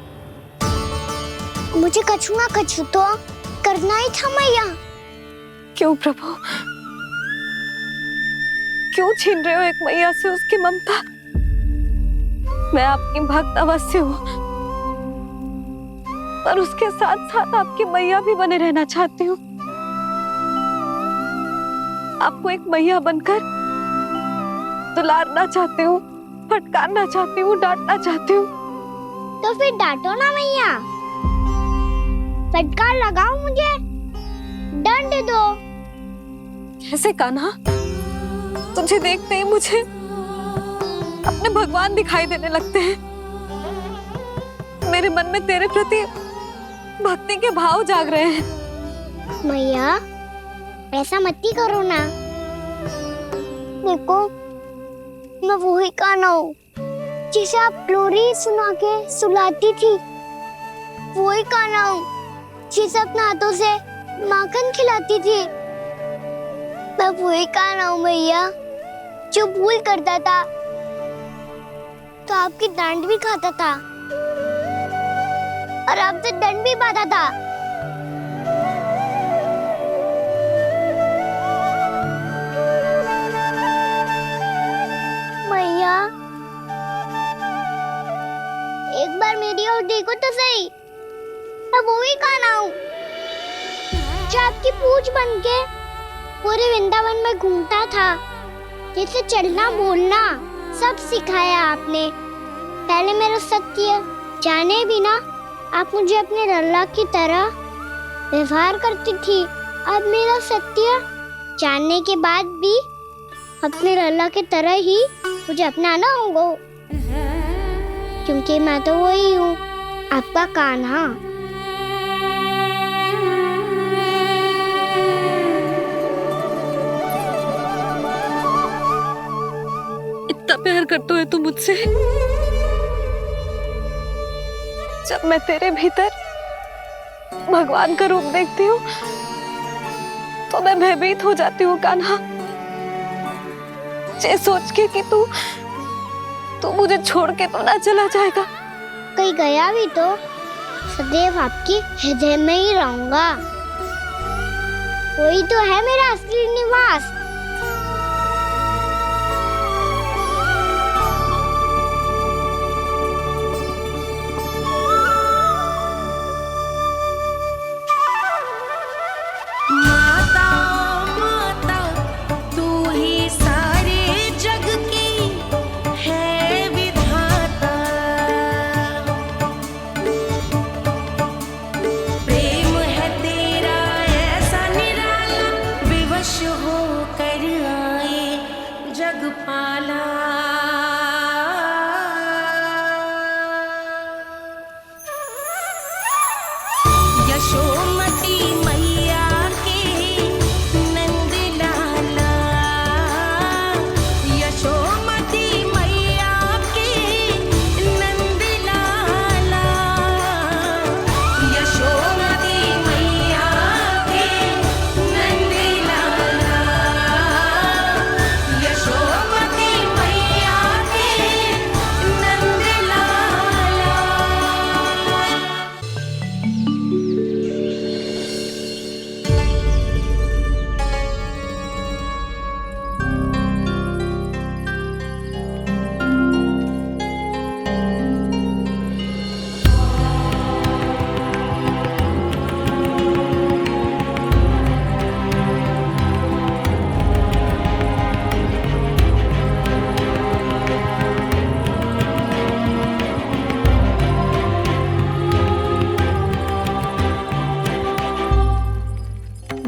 Speaker 4: मुझे कछु ना कछु तो करना ही था मैया।
Speaker 18: क्यों प्रभु, क्यों छीन रहे हो एक मैया से उसकी ममता? मैं आपकी भक्त अवश्य हूँ,
Speaker 16: पर उसके साथ साथ आपकी मैया भी बने रहना चाहती हूँ। आपको एक मैया बनकर दुलारना चाहती हूँ, फटकारना चाहती हूँ, डांटना चाहती हूँ।
Speaker 4: तो फिर डांटो ना मैया, फटकार लगाओ, मुझे दंड दो।
Speaker 16: कैसे कान्हा? तुझे देखते ही मुझे अपने भगवान दिखाई देने लगते हैं। मेरे मन में तेरे प्रति भक्ति के भाव जाग रहे हैं।
Speaker 4: मैया ऐसा मत ही करो ना। देखो मैं वही कान्हा हूँ जिसे आप लोरी सुना के सुलाती थी। वही कान्हा हूँ जिसे अपने हाथों से माखन खिलाती थी। मैं वही कान्हा हूँ मैया जो भूल करता था तो आपकी डांट भी खाता था और आपसे दंड भी पाता था। मैया एक बार मेरी ओर देखो तो सही। मैं वही कान्हा हूँ जो आपकी पूछ बनके पूरे वृंदावन में घूमता था। जैसे चलना बोलना सब सिखाया आपने। पहले मेरा सत्य जाने बिना आप मुझे अपने लल्ला की तरह व्यवहार करती थी। अब मेरा सत्य जानने के बाद भी अपने लल्ला की तरह ही मुझे अपनाना होगा, क्योंकि मैं तो वही हूँ, आपका कान्हा।
Speaker 16: इतना प्यार करते हो तुम मुझसे? जब मैं तेरे भीतर भगवान का रूप देखती हूँ तो मैं भयभीत हो जाती हूँ कान्हा। ये सोच के कि तू मुझे छोड़ के तो ना चला जाएगा।
Speaker 4: कहीं गया भी तो सदैव आपके हृदय में ही रहूंगा। वही तो है मेरा असली निवास।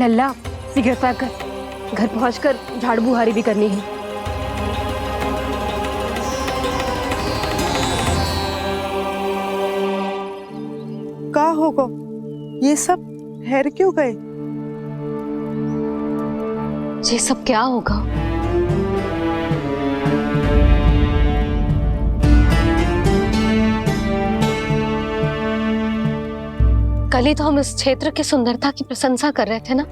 Speaker 16: लल्ला सिगरेट पैक कर, घर पहुंचकर झाड़ू बुहारी भी करनी है।
Speaker 9: का होगा? ये सब ठहर क्यों गए?
Speaker 16: ये सब क्या होगा? कल ही तो हम इस क्षेत्र की सुंदरता की प्रशंसा कर रहे थे ना,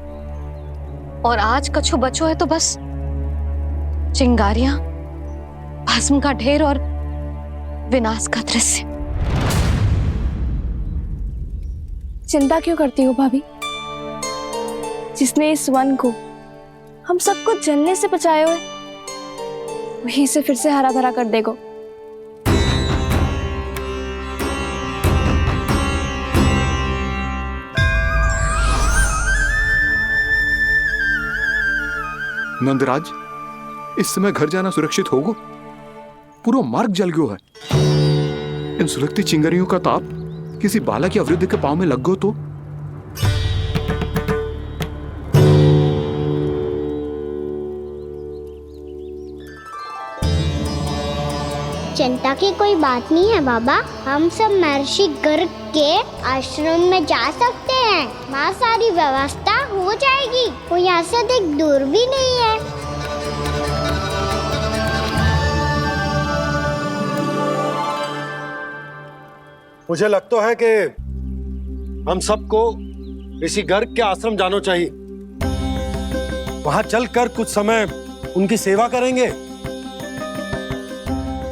Speaker 16: और आज कछु बचो है तो बस चिंगारियां, भस्म का ढेर और विनाश का दृश्य।
Speaker 9: चिंता क्यों करती हो भाभी? जिसने इस वन को हम सबको जलने से बचाए हुए, वही से फिर से हरा भरा कर देगा।
Speaker 3: नंदराज, इस समय घर जाना सुरक्षित होगो? पूरा मार्ग जल गयो है। इन सुलगती चिंगारियों का ताप किसी बालक या वृद्ध के पांव में लग गो तो?
Speaker 4: चिंता की कोई बात नहीं है बाबा, हम सब महर्षि गर्ग के आश्रम में जा सकते हैं। वहाँ सारी व्यवस्था हो जाएगी, वो यहाँ से अधिक दूर भी नहीं है।
Speaker 20: मुझे लगता है कि हम सबको ऋषि गर्ग के आश्रम जाना चाहिए। वहां चलकर कुछ समय उनकी सेवा करेंगे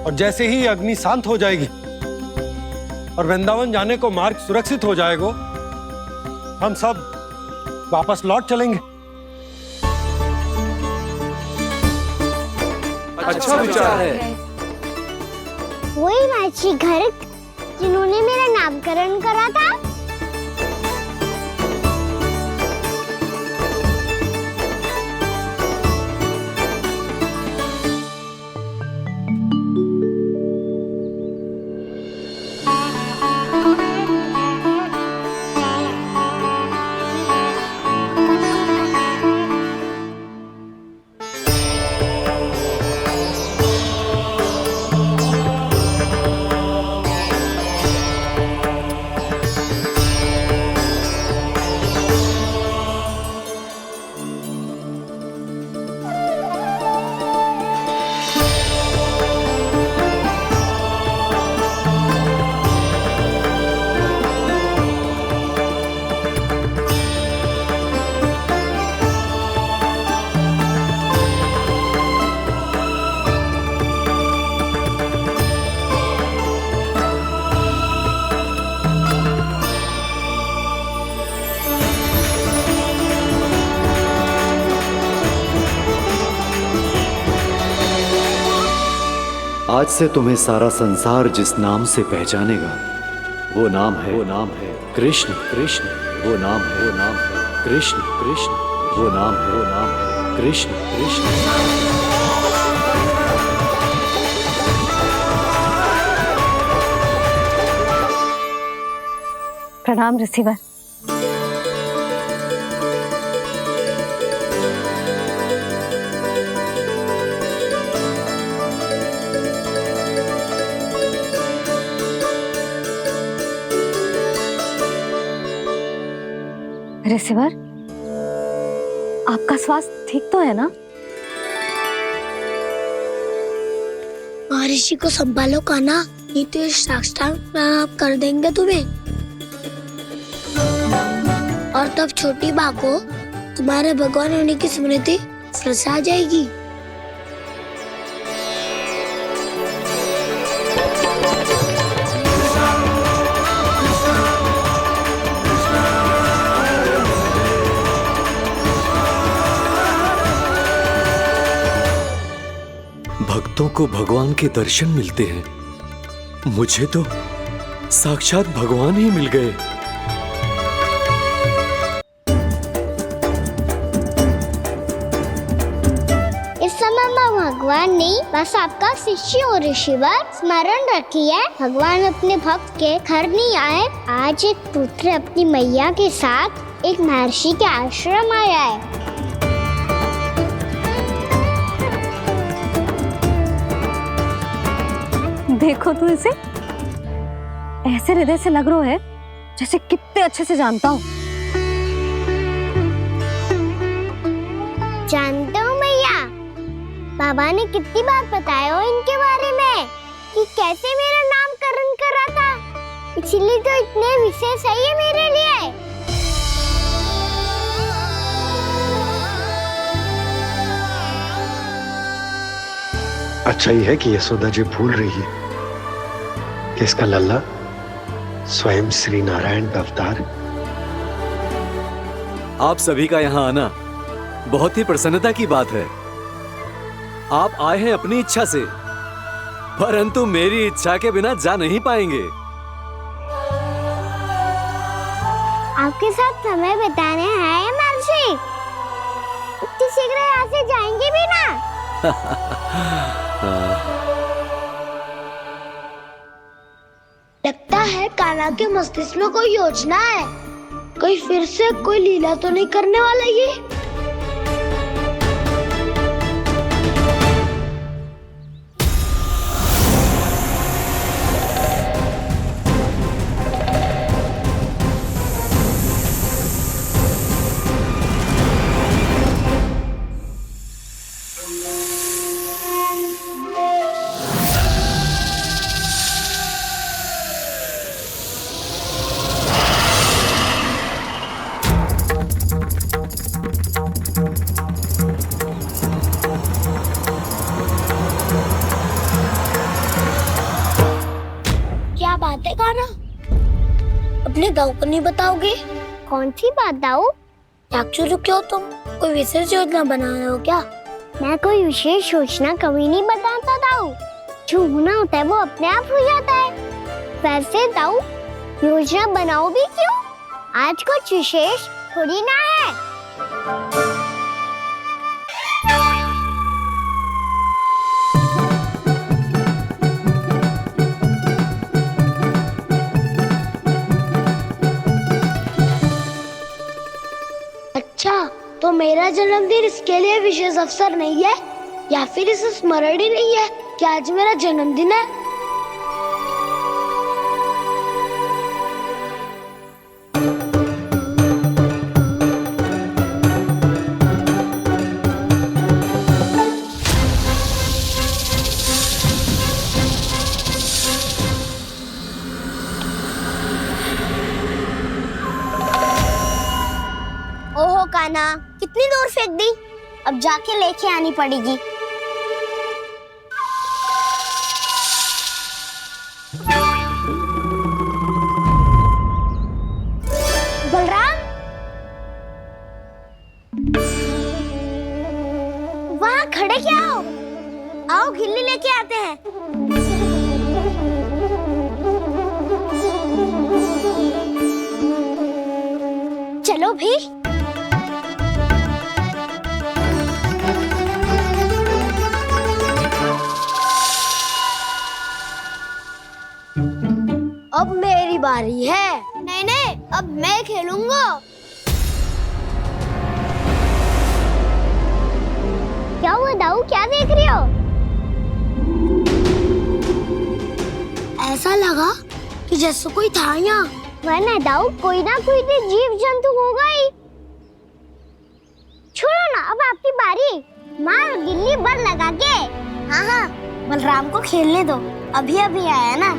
Speaker 20: और जैसे ही अग्नि शांत हो जाएगी और वृंदावन जाने को मार्ग सुरक्षित हो जाएगा, हम सब वापस लौट चलेंगे।
Speaker 4: अच्छा विचार है। वही महर्षि गर्ग जिन्होंने मेरा नामकरण करा था।
Speaker 21: आज से तुम्हें सारा संसार जिस नाम से पहचानेगा वो नाम है कृष्ण। कृष्ण वो नाम है कृष्ण। कृष्ण वो नाम है कृष्ण। कृष्ण
Speaker 12: प्रणाम ऋषिवर। ऋषिवर, आपका स्वास्थ्य ठीक तो है ना?
Speaker 4: महर्षि को संभालो कान्हा, नहीं तो ये साष्टांग प्रणाम कर देंगे तुम्हें। और तब छोटी बा को तुम्हारे भगवान होने की स्मृति फिर से आ जाएगी।
Speaker 21: भक्तों को भगवान के दर्शन मिलते हैं, मुझे तो साक्षात भगवान ही मिल गए।
Speaker 4: इस समय मैं भगवान नहीं, बस आपका शिष्य हूँ ऋषिवर। स्मरण रखिए, भगवान अपने भक्त के घर नहीं आए। आज एक पुत्र अपनी मैया के साथ एक महर्षि के आश्रम आया है।
Speaker 12: देखो तो इसे, ऐसे हृदय से लग रहा है जैसे कितने अच्छे से जानता हूँ।
Speaker 4: जानते हो मैया, बाबा ने कितनी बार बताया हो इनके बारे में कि कैसे मेरा नामकरण करा था, इसीलिए तो इतने विशेष है ये मेरे लिए।
Speaker 10: अच्छा ही है कि यशोदा जी भूल रही है कि इसका लल्ला स्वयं श्री नारायण का अवतार।
Speaker 21: आप सभी का यहाँ आना बहुत ही प्रसन्नता की बात है। आप आए हैं अपनी इच्छा से, परंतु मेरी इच्छा के बिना जा नहीं पाएंगे।
Speaker 4: आपके साथ समय बिताने आए महर्षि, किसी देख रहे यहाँ से जाएंगे भी ना? लगता है कान्हा के मस्तिष्क में कोई योजना है। कोई फिर से कोई लीला तो नहीं करने वाला ये? क्या बात है कान्हा? अपने दाऊ को नहीं बताओगे? कौन सी बात दाऊ? चाकचू क्यों तुम? कोई विशेष योजना बना रहे हो क्या? मैं कोई विशेष योजना कभी नहीं बताता दाऊ। जो होना होता है वो अपने आप हो जाता है। वैसे दाऊ योजना बनाओ भी क्यों? आज कुछ विशेष थोड़ी ना है। अच्छा, तो मेरा जन्मदिन इसके लिए विशेष अवसर नहीं है, या फिर इसे स्मरण ही नहीं है कि आज मेरा जन्मदिन है? ओहो कान्हा, कितनी दूर फेंक दी? अब जाके लेके आनी पड़ेगी। बलराम, वहाँ खड़े क्या हो? आओ गिल्ली लेके आते हैं। चलो भी। अब मेरी बारी है। नहीं नहीं, अब मैं खेलूंगा। क्या हुआ दाऊ, क्या देख रही हो? ऐसा लगा कि जैसे कोई था यहाँ। वरना दाऊ कोई ना कोई तो जीव जंतु होगा ही। छोड़ो ना, अब आपकी बारी। मार गिल्ली बर लगा के। हाँ हाँ, बलराम को खेलने दो, अभी अभी आया ना।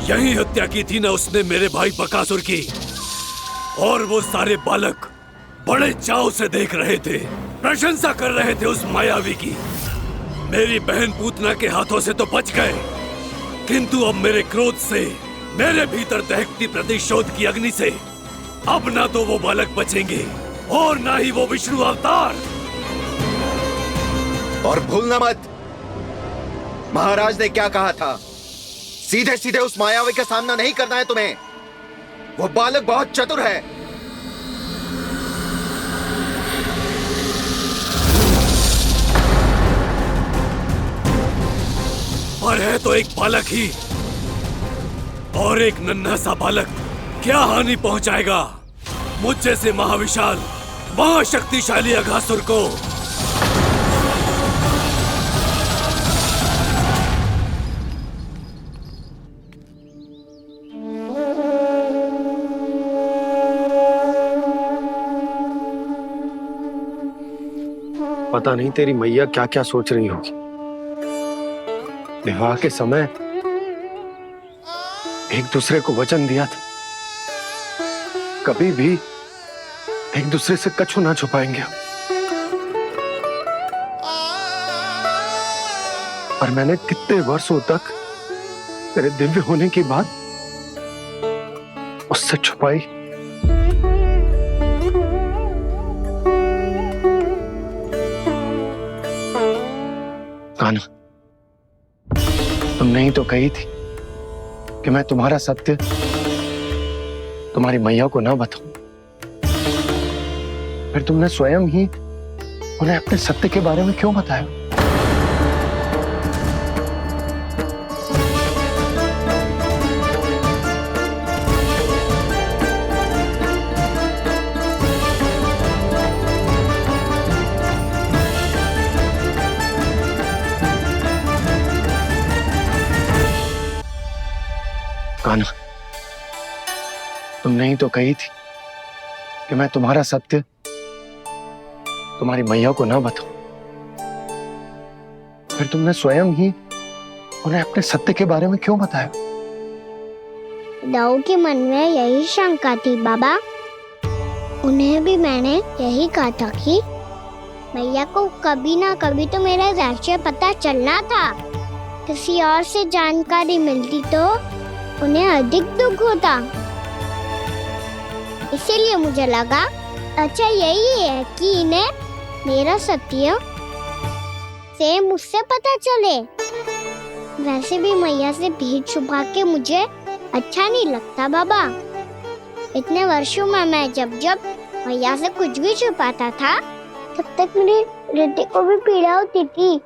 Speaker 1: यही हत्या की थी ना उसने मेरे भाई बकासुर की, और वो सारे बालक बड़े चाव से देख रहे थे, प्रशंसा कर रहे थे उस मायावी की। मेरी बहन पूतना के हाथों से तो बच गए, किंतु अब मेरे क्रोध से, मेरे भीतर दहकती प्रतिशोध की अग्नि से अब ना तो वो बालक बचेंगे और ना ही वो विष्णु अवतार।
Speaker 17: और भूलना मत, महाराज ने क्या कहा था? सीधे सीधे उस मायावी का सामना नहीं करना है तुम्हें। वो बालक बहुत चतुर है।
Speaker 1: पर है तो एक बालक ही, और एक नन्हा सा बालक क्या हानि पहुंचाएगा मुझ जैसे महाविशाल महाशक्तिशाली अघासुर को।
Speaker 20: पता नहीं तेरी मैया क्या क्या सोच रही होगी। विवाह के समय
Speaker 10: एक दूसरे को वचन दिया था, कभी भी एक दूसरे से कछु ना छुपाएंगे। और मैंने कितने वर्षों तक तेरे दिव्य होने की बात उससे छुपाई। कान्हा, तुमने ही तो कही थी कि मैं तुम्हारा सत्य तुम्हारी मैया को ना बताऊं। फिर तुमने स्वयं ही उन्हें अपने सत्य के बारे में क्यों बताया? कान्हा, तुमने ही तो कही थी कि मैं तुम्हारा सत्य तुम्हारी मैया को ना बताऊं। फिर तुमने स्वयं ही उन्हें अपने सत्य के बारे में क्यों बताया?
Speaker 4: दाऊ के मन में यही शंका थी बाबा। उन्हें भी मैंने यही कहा था कि मैया को कभी ना कभी तो मेरा रहस्य पता चलना था। किसी और से जानकारी मिलती तो उन्हें अधिक दुख होता। इसीलिए मुझे लगा अच्छा यही है कि इन्हें मेरा सत्य से मुझसे पता चले। वैसे भी मैया से भेद छुपा के मुझे अच्छा नहीं लगता बाबा। इतने वर्षों में मैं जब जब मैया से कुछ भी छुपाता था तब तक मेरी हृदय को भी पीड़ा होती थी।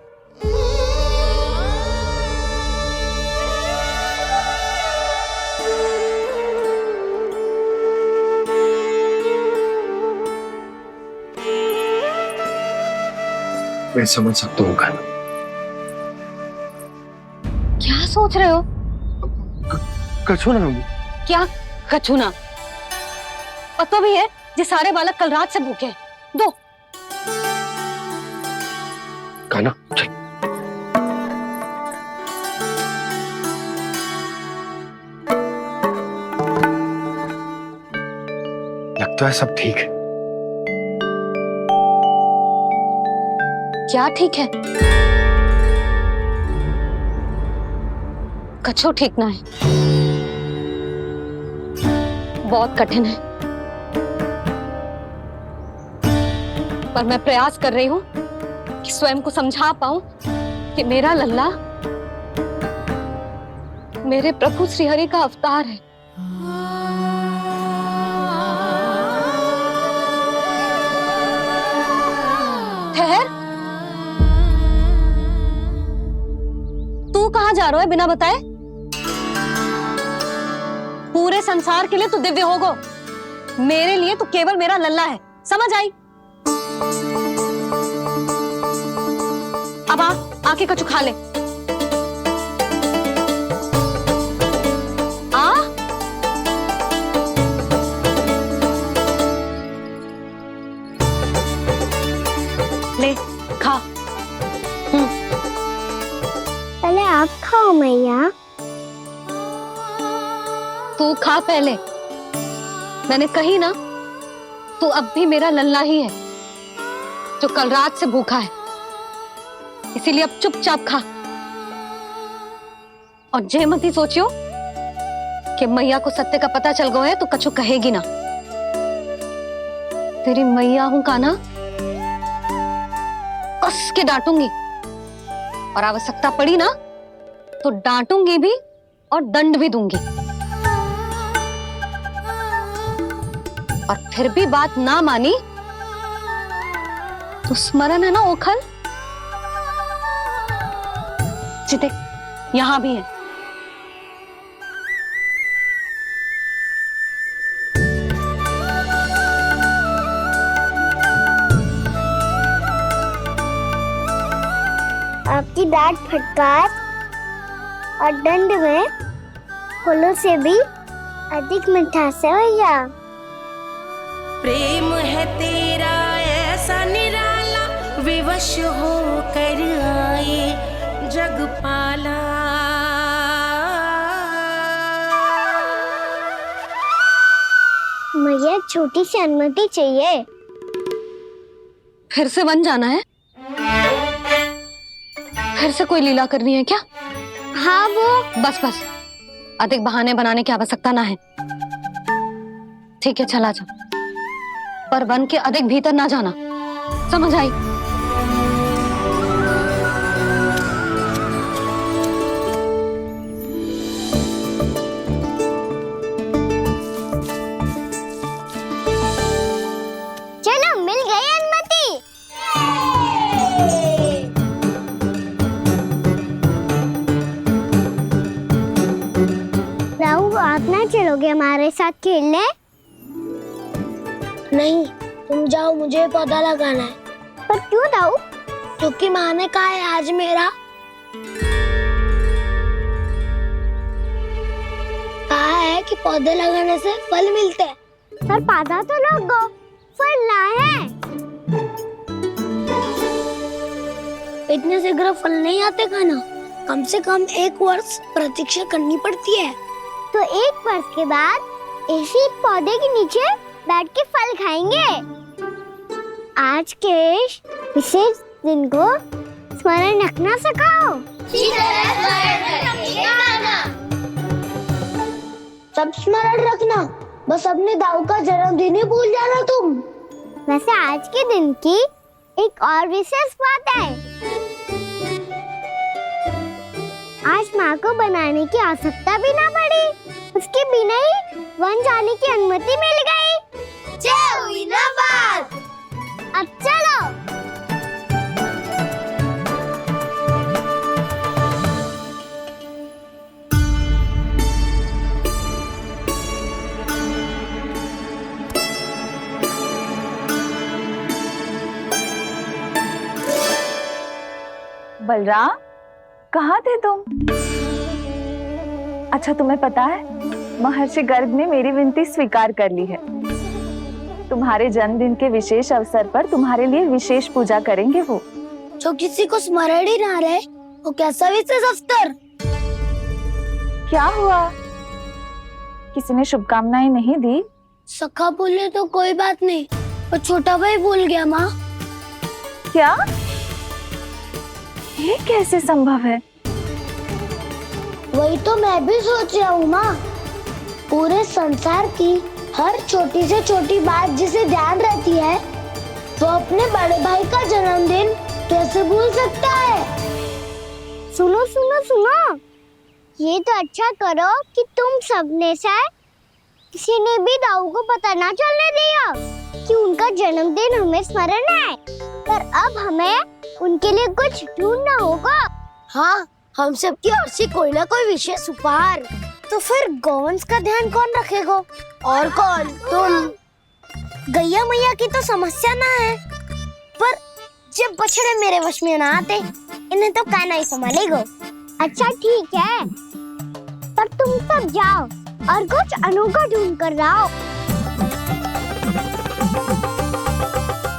Speaker 10: मैं समझ सकता हूँ कान्हा।
Speaker 16: क्या सोच रहे हो?
Speaker 10: कछु ना।
Speaker 16: क्या कछु ना? पता भी है ये सारे बालक कल रात से भूखे हैं। दो
Speaker 10: कान्हा चल। लगता है सब ठीक है।
Speaker 16: क्या ठीक है? कछु ठीक ना है। बहुत कठिन है, पर मैं प्रयास कर रही हूं कि स्वयं को समझा पाऊं कि मेरा लल्ला मेरे प्रभु श्रीहरि का अवतार है। ठहर, तू कहां जा रहा है बिना बताए? पूरे संसार के लिए तू दिव्य होगो, मेरे लिए तू केवल मेरा लल्ला है। समझ आई? अब आके कछु खा ले। आ ले खा।
Speaker 4: पहले आप खाओ मैया।
Speaker 16: तू खा पहले। मैंने कही ना, तू अब भी मेरा लल्ला ही है जो कल रात से भूखा है। इसीलिए अब चुपचाप खा। और जे मत ही सोचियो कि मैया को सत्य का पता चल गया है तो कछु कहेगी ना। तेरी मैया हूं कान्हा, कस के डांटूंगी और आवश्यकता पड़ी ना तो डांटूंगी भी और दंड भी दूंगी। और फिर भी बात ना मानी तो स्मरण है ना ओखल? देख यहां भी है।
Speaker 4: आपकी डांट फटकार और दंड में फूलों से भी अधिक मिठास है भैया।
Speaker 11: प्रेम है तेरा ऐसा निराला, विवश हो कर आए जग पाला।
Speaker 4: एक छोटी सी अनुमति चाहिए।
Speaker 16: फिर से वन जाना है? फिर से कोई लीला करनी है क्या?
Speaker 4: हाँ वो।
Speaker 16: बस बस, अधिक बहाने बनाने की आवश्यकता ना है। ठीक है, चला जा, पर वन के अधिक भीतर ना जाना, समझ आई?
Speaker 4: चलो, मिल गई अनुमति। राहु, आप ना चलोगे हमारे साथ खेलने?
Speaker 7: नहीं, तुम जाओ, मुझे पौधा लगाना है।
Speaker 4: पर क्यों राहु?
Speaker 7: क्योंकि माँ ने कहा है आज मेरा कहा है कि पौधे लगाने से फल मिलते हैं।
Speaker 4: पर पौधा तो लगो, फल ना है।
Speaker 7: इतने शीघ्र फल नहीं आते खाना, कम से कम 1 वर्ष प्रतीक्षा करनी पड़ती है।
Speaker 4: तो 1 वर्ष के बाद इसी पौधे के नीचे बैठ के फल खाएंगे। आज के इस विशेष दिन को स्मरण रखना सिखाओ।
Speaker 7: सब स्मरण रखना, बस अपने दाऊ का जन्मदिन ही भूल जाना तुम।
Speaker 4: वैसे आज के दिन की एक और विशेष बात है। आज माँ को बनाने की आवश्यकता भी ना पड़ी, उसके बिना ही वन जाने की अनुमति मिल गई।
Speaker 7: जय हुई ना बात।
Speaker 4: अब चलो।
Speaker 22: बलराम, कहाँ थे तुम? अच्छा, तुम्हें पता है महर्षि गर्ग ने मेरी विनती स्वीकार कर ली है। तुम्हारे जन्मदिन के विशेष अवसर पर तुम्हारे लिए विशेष पूजा करेंगे वो।
Speaker 7: जो किसी को स्मरण ही ना रहे, वो कैसा विशेष अवसर?
Speaker 22: क्या हुआ? किसी ने शुभकामनाएं नहीं दी?
Speaker 7: सखा बोले तो कोई बात नहीं, पर छोटा भाई भूल गया माँ।
Speaker 22: क्या? ये कैसे संभव है?
Speaker 7: वही तो मैं भी सोच रहा हूँ माँ। पूरे संसार की हर छोटी से छोटी बात जिसे ध्यान रहती है, वो अपने बड़े भाई का जन्मदिन कैसे भूल सकता है?
Speaker 4: सुनो सुनो सुनो, ये तो अच्छा करो कि तुम सबने से किसी ने भी दाऊ को पता ना चलने दिया कि उनका जन्मदिन हमें स्मरण है। पर अब हमें उनके लिए कुछ ढूंढना होगा।
Speaker 7: हाँ, हम सबकी ओर से कोई ना कोई विशेष उपहार।
Speaker 4: तो फिर गौवंश का ध्यान कौन रखेगा?
Speaker 7: और कौन? तुम।
Speaker 4: गैया मैया की तो समस्या ना है, पर जब बछड़े मेरे वश में ना आते, इन्हें तो कान्हा ही संभालेगा। अच्छा ठीक है, पर तुम सब जाओ और कुछ अनोखा ढूंढ कर लाओ।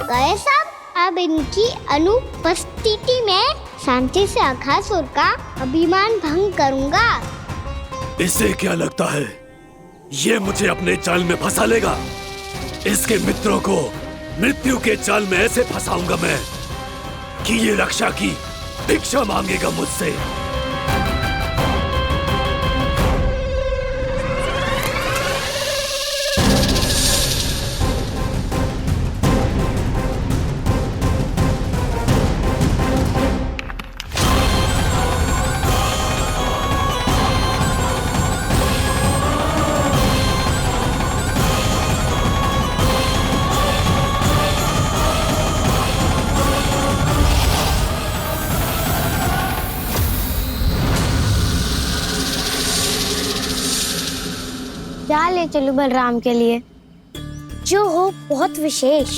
Speaker 4: गए सब? अब इनकी अनुपस्थिति में शांति से अघासुर का अभिमान भंग करूंगा।
Speaker 1: इसे क्या लगता है ये मुझे अपने जाल में फंसा लेगा? इसके मित्रों को मृत्यु के जाल में ऐसे फंसाऊंगा मैं कि ये रक्षा की भिक्षा मांगेगा मुझसे।
Speaker 7: क्या ले चलूं बलराम के लिए?
Speaker 4: जो हो बहुत विशेष।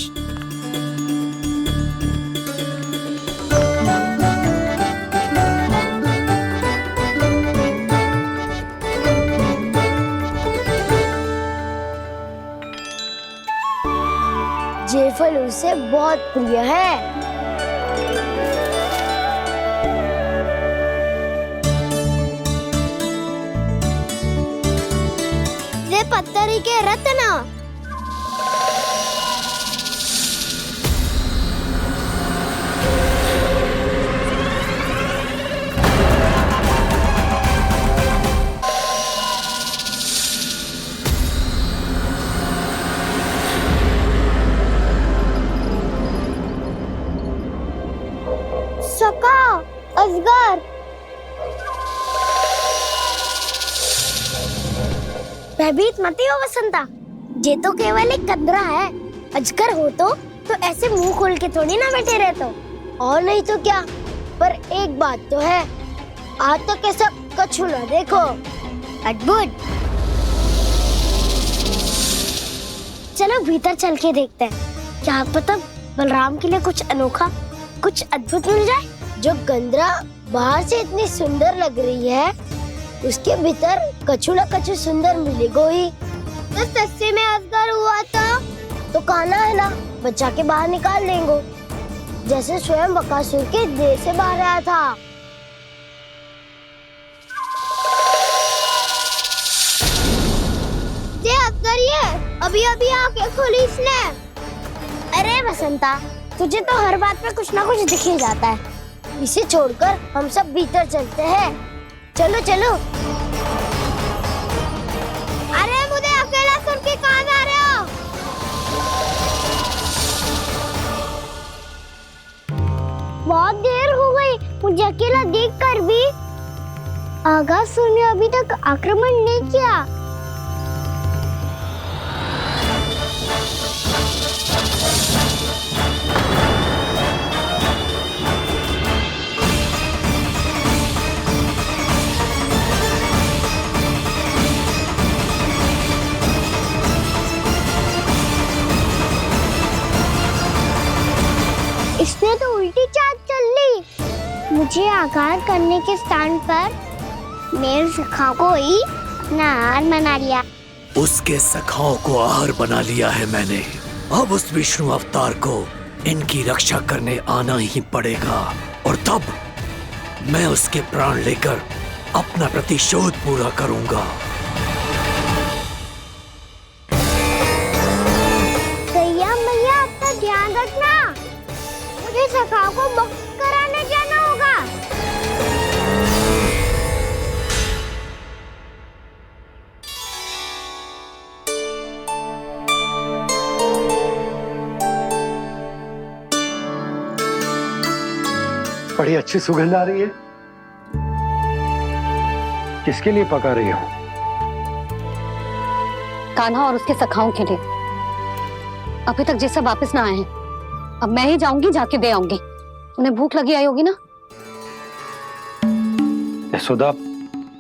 Speaker 7: ये फल उसे बहुत प्रिय है।
Speaker 4: वे पत्थरी के रत्न। भयभीत मत हो वसंता, ये तो केवल एक कंदरा है। अजगर हो तो ऐसे मुंह खोल के थोड़ी ना बैठे रहते। और नहीं तो क्या, पर एक बात तो है, आज तक ऐसा कछु ना देखो। अद्भुत। चलो भीतर चल के देखते हैं, क्या पता बलराम के लिए कुछ अनोखा, कुछ अद्भुत मिल जाए। जो गंदरा बाहर से इतनी सुंदर लग रही है, उसके भीतर कछु न कछु सुंदर मिलेगा ही। तो सस्ते में अजगर हुआ था तो काना है ना, बच्चा के बाहर निकाल देंगे, जैसे स्वयं बकासुर के देह से बाहर आया था। ये अजगर ये अभी अभी आके खोली इसने। अरे वसंता, तुझे तो हर बात पे कुछ ना कुछ दिख ही जाता है। इसे छोड़कर हम सब भीतर चलते हैं। चलो चलो। अरे मुझे अकेला सुन के कहाँ जा रहे हो? बहुत देर हो गई मुझे अकेला देखकर भी। आगासुर ने अभी तक आक्रमण नहीं किया। इसने तो उल्टी चाल चल ली। मुझे आघात करने के स्थान पर मेरे सखा को ही अपना आहार बना लिया।
Speaker 1: उसके सखाओं को आहार बना लिया है मैंने। अब उस विष्णु अवतार को इनकी रक्षा करने आना ही पड़ेगा, और तब मैं उसके प्राण लेकर अपना प्रतिशोध पूरा करूंगा।
Speaker 4: गैया मैया, अपना ध्यान रखना। मुझे सखाओं को मुक्त कराने जाना होगा।
Speaker 20: बड़ी अच्छी सुगंध आ रही है। किसके लिए पका रही हो?
Speaker 16: कान्हा और उसके सखाओं के लिए। अभी तक जैसे वापस ना आए हैं, अब मैं ही जाऊंगी, जाके दे आऊंगी। उन्हें भूख लगी आई होगी ना।
Speaker 20: यशोदा,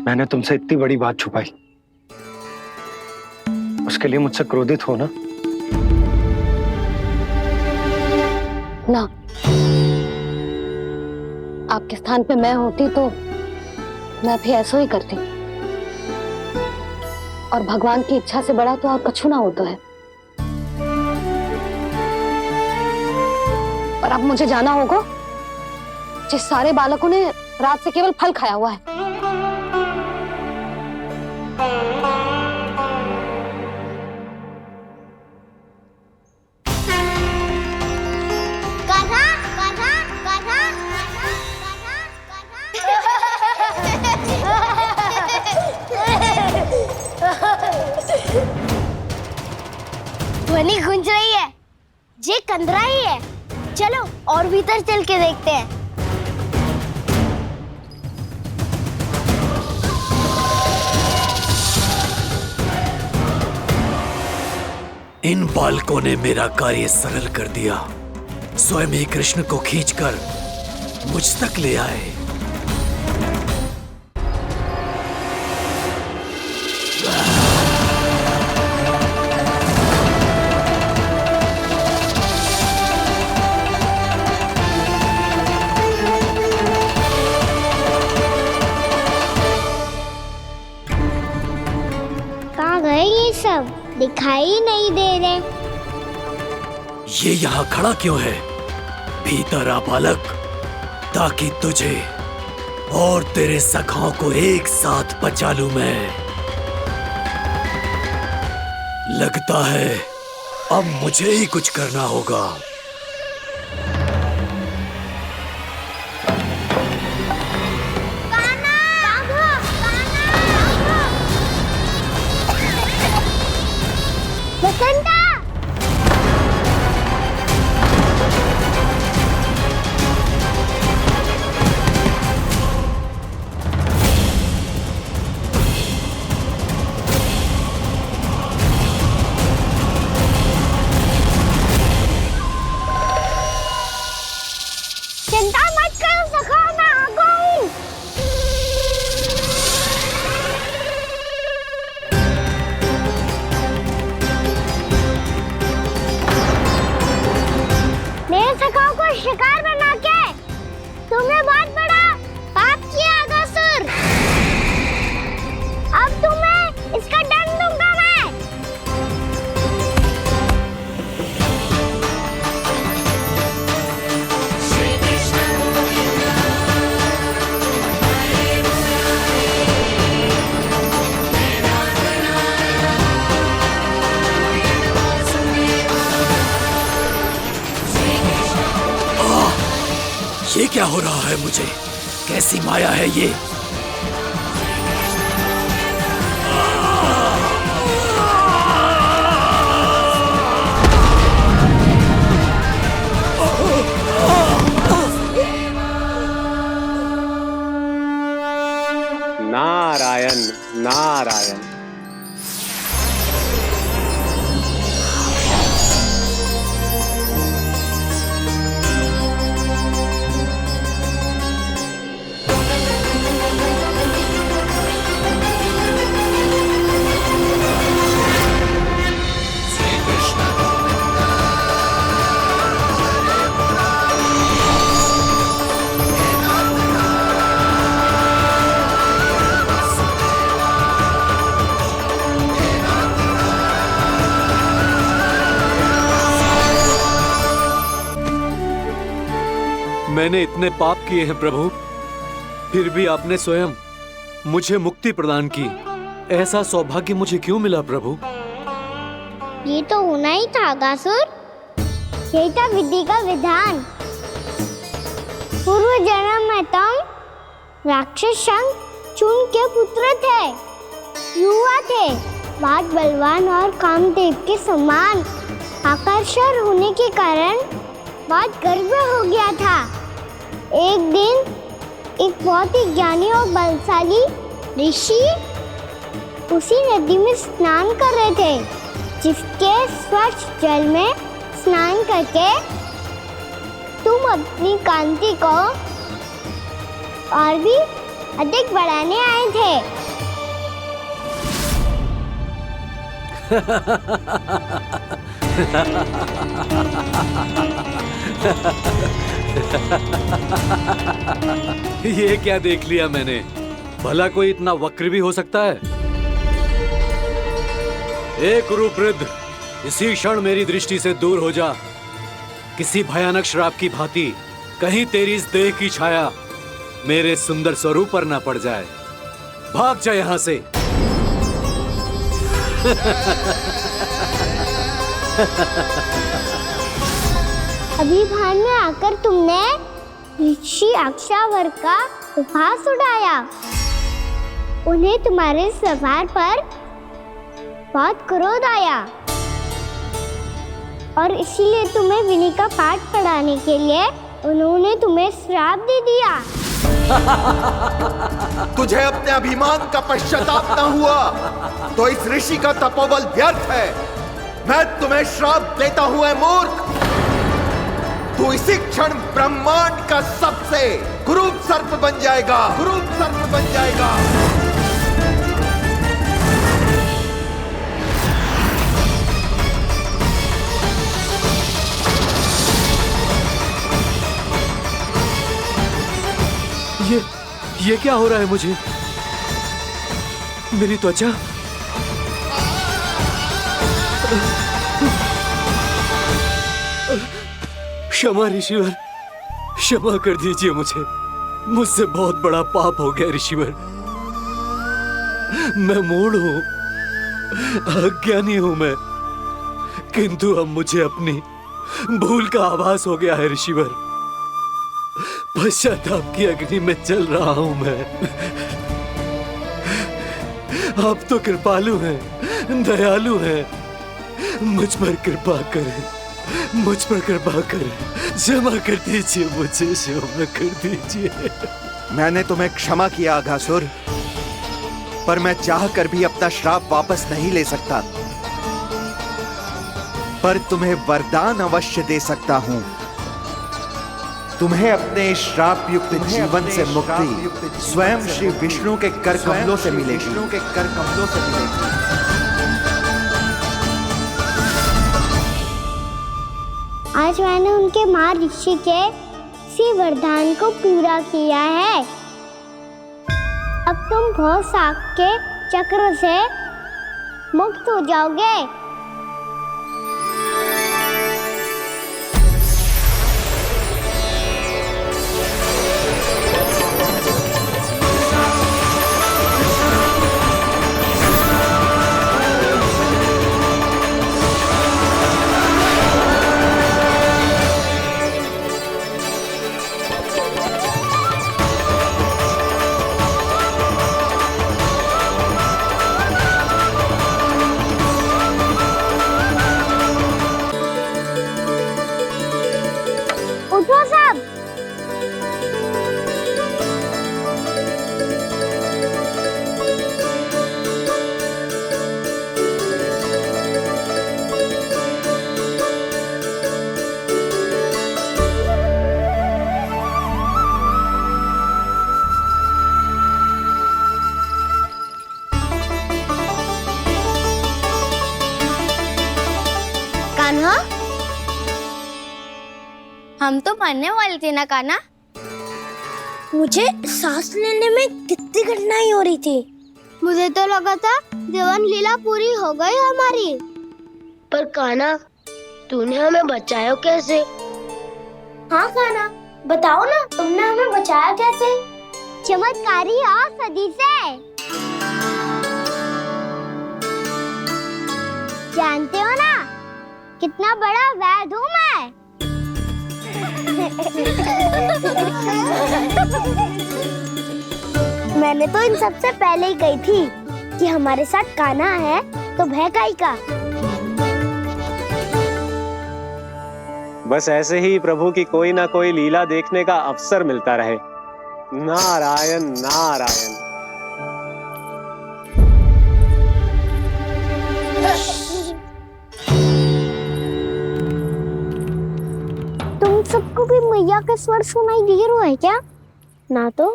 Speaker 20: मैंने तुमसे इतनी बड़ी बात छुपाई, उसके लिए मुझसे क्रोधित हो ना?
Speaker 16: ना, आपके स्थान पे मैं होती तो मैं भी ऐसा ही करती। और भगवान की इच्छा से बड़ा तो और कछु ना होता है। पर अब मुझे जाना होगा। जिस सारे बालकों ने रात से केवल फल खाया हुआ है।
Speaker 4: कान्हा, कान्हा, कान्हा, ध्वनि गूंज रही है। ये कंदरा ही है। चलो और भीतर चल के देखते हैं।
Speaker 1: इन बालकों ने मेरा कार्य सरल कर दिया। स्वयं ही कृष्ण को खींचकर मुझ तक ले आए।
Speaker 4: कहाँ गए ये सब? दिखाई नहीं दे रहे।
Speaker 1: ये यहाँ खड़ा क्यों है? भीतर आ बालक, ताकि तुझे और तेरे सखाओं को एक साथ बचा लूं मैं। लगता है अब मुझे ही कुछ करना होगा।
Speaker 4: वसंता! शिकार बना के तुमने बहुत बड़ा पाप किया अगासुर। अब तुम्हें इसका दंड दूंगा मैं।
Speaker 1: ये क्या हो रहा है मुझे? कैसी माया है ये?
Speaker 20: नारायण नारायण।
Speaker 21: मैंने इतने पाप किए हैं प्रभु, फिर भी आपने स्वयं मुझे मुक्ति प्रदान की। ऐसा सौभाग्य मुझे क्यों मिला प्रभु?
Speaker 4: ये तो होना ही था अगासुर। यही था विधि का विधान। पूर्व जन्म में तुम राक्षस शंखचूड़ के पुत्र थे, युवा थे, बहुत बलवान और कामदेव के समान। आकर्षण होने के कारण बहुत गर्व हो गया था। एक दिन एक बहुत ही ज्ञानी और बलशाली ऋषि उसी नदी में स्नान कर रहे थे, जिसके स्वच्छ जल में स्नान करके तुम अपनी कांति को और भी अधिक बढ़ाने आए थे।
Speaker 21: ये क्या देख लिया मैंने? भला कोई इतना वक्र भी हो सकता है? एक रूपवृद्ध, इसी क्षण मेरी दृष्टि से दूर हो जा। किसी भयानक श्राप की भांति कहीं तेरी इस देह की छाया मेरे सुंदर स्वरूप पर न पड़ जाए। भाग जा यहाँ से।
Speaker 4: अभी भान में आकर तुमने ऋषि अक्षावर का उपहास उड़ाया। उन्हें तुम्हारे स्वभाव पर बहुत क्रोध आया और इसीलिए तुम्हें विधि का पाठ पढ़ाने के लिए उन्होंने तुम्हें श्राप दे दिया।
Speaker 17: तुझे अपने अभिमान का पश्चाताप न हुआ तो इस ऋषि का तपोबल व्यर्थ है। मैं तुम्हें श्राप देता हूं ऐ मूर्ख। तू इसी क्षण ब्रह्मांड का सबसे कुरूप सर्प बन जाएगा, कुरूप सर्प बन जाएगा।
Speaker 21: ये क्या हो रहा है मुझे? मेरी त्वचा क्षमा ऋषिवर, क्षमा कर दीजिए मुझे। मुझसे बहुत बड़ा पाप हो गया ऋषिवर। मैं मूढ़ हूं, अज्ञानी हूं मैं, किंतु अब मुझे अपनी भूल का आभास हो गया है ऋषिवर। पश्चाताप की अग्नि में जल रहा हूं मैं। आप तो कृपालु हैं, दयालु हैं, मुझ पर कृपा करें, मुझ पर कृपा करें। क्षमा कर दीजिए मुझे, क्षमा कर दीजिए।
Speaker 17: मैंने तुम्हें क्षमा किया अघासुर, पर मैं चाहकर भी अपना श्राप वापस नहीं ले सकता। पर तुम्हें वरदान अवश्य दे सकता हूं। तुम्हें अपने श्राप युक्त जीवन से मुक्ति स्वयं श्री विष्णु के कर कमलों से मिलेगी।
Speaker 4: आज मैंने उनके माँ ऋषि के इसी वरदान को पूरा किया है। अब तुम भव साग के चक्र से मुक्त हो जाओगे। उठो सब। कान्हा, हम तो मरने वाले थे ना कान्हा। मुझे सांस लेने में कितनी कठिनाई हो रही थी। मुझे तो लगा था जीवन लीला पूरी हो गई हमारी। पर कान्हा, तूने हमें बचाया कैसे? हाँ कान्हा, बताओ ना, तुमने हमें बचाया कैसे? चमत्कारी औषधि से। जानते हो ना कितना बड़ा वैद्य हूँ मैं। मैंने तो इन सबसे पहले ही कही थी कि हमारे साथ कान्हा है तो भय काई का।
Speaker 6: बस ऐसे ही प्रभु की कोई ना कोई लीला देखने का अवसर मिलता रहे। नारायण नारायण।
Speaker 4: तुम सबको भी मैया का स्वर सुनाई दे रहा है क्या? ना तो।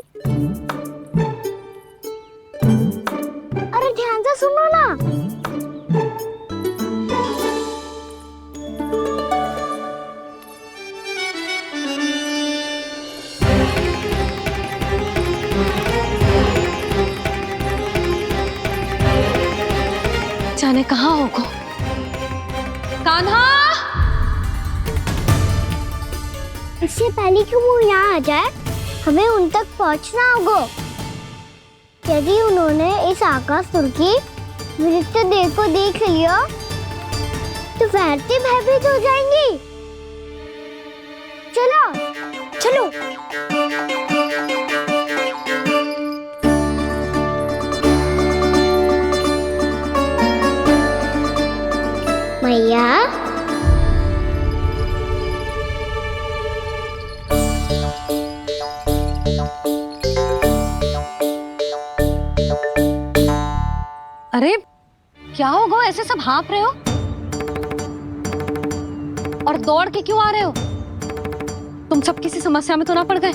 Speaker 4: अरे ध्यान से सुनो ना।
Speaker 16: जाने कहाँ होगा। कान्हा!
Speaker 4: इससे पहले कि वो यहाँ आ जाए, हमें उन तक पहुँचना होगा। यदि उन्होंने इस आकासुर की नृत्य देह को देख लिया, तो वैसे भयभीत हो जाएंगी। चलो, चलो। मैया,
Speaker 16: अरे क्या हो गो, ऐसे सब हाँफ रहे हो और दौड़ के क्यों आ रहे हो? तुम सब किसी समस्या में तो ना पड़ गए?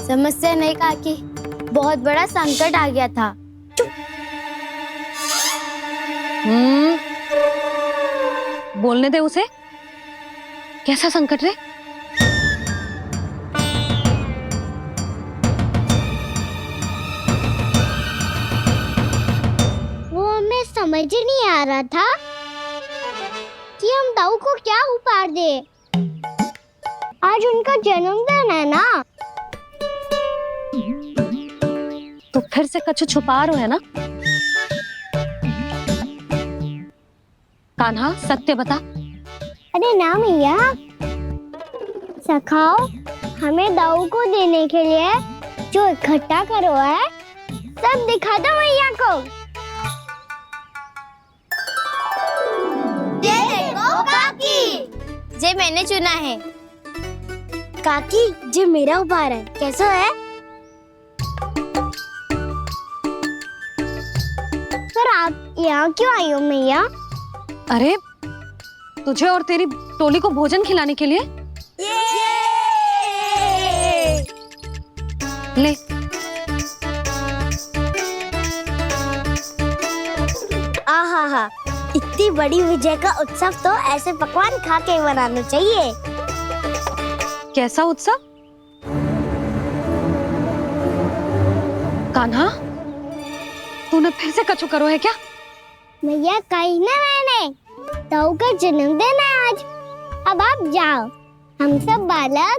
Speaker 4: समस्या नहीं काकी, बहुत बड़ा संकट आ गया था।
Speaker 16: बोलने दे उसे। कैसा संकट रे?
Speaker 4: समझ ही नहीं आ रहा था कि हम दाऊ को क्या उपहार दे। आज उनका जन्मदिन है ना।
Speaker 16: तो फिर से कुछ छुपा रहे है ना? कान्हा, सत्य बता।
Speaker 4: अरे ना मैया, सखाओ, हमें दाऊ को देने के लिए जो इकट्ठा करो है सब दिखा दो मैया को। जे मैंने चुना है। काकी, जे मेरा उपहार है, कैसा है? पर आप यहाँ क्यों आई हो मैया?
Speaker 16: अरे तुझे और तेरी टोली को भोजन खिलाने के लिए। ले।
Speaker 4: आहा, इतनी बड़ी विजय का उत्सव तो ऐसे पकवान खा के मनाना चाहिए।
Speaker 16: कैसा उत्सव? कान्हा, तूने फिर से कछु करो है क्या?
Speaker 4: मैया कही ना मैंने, ताऊ का जन्मदिन है आज। अब आप जाओ, हम सब बालक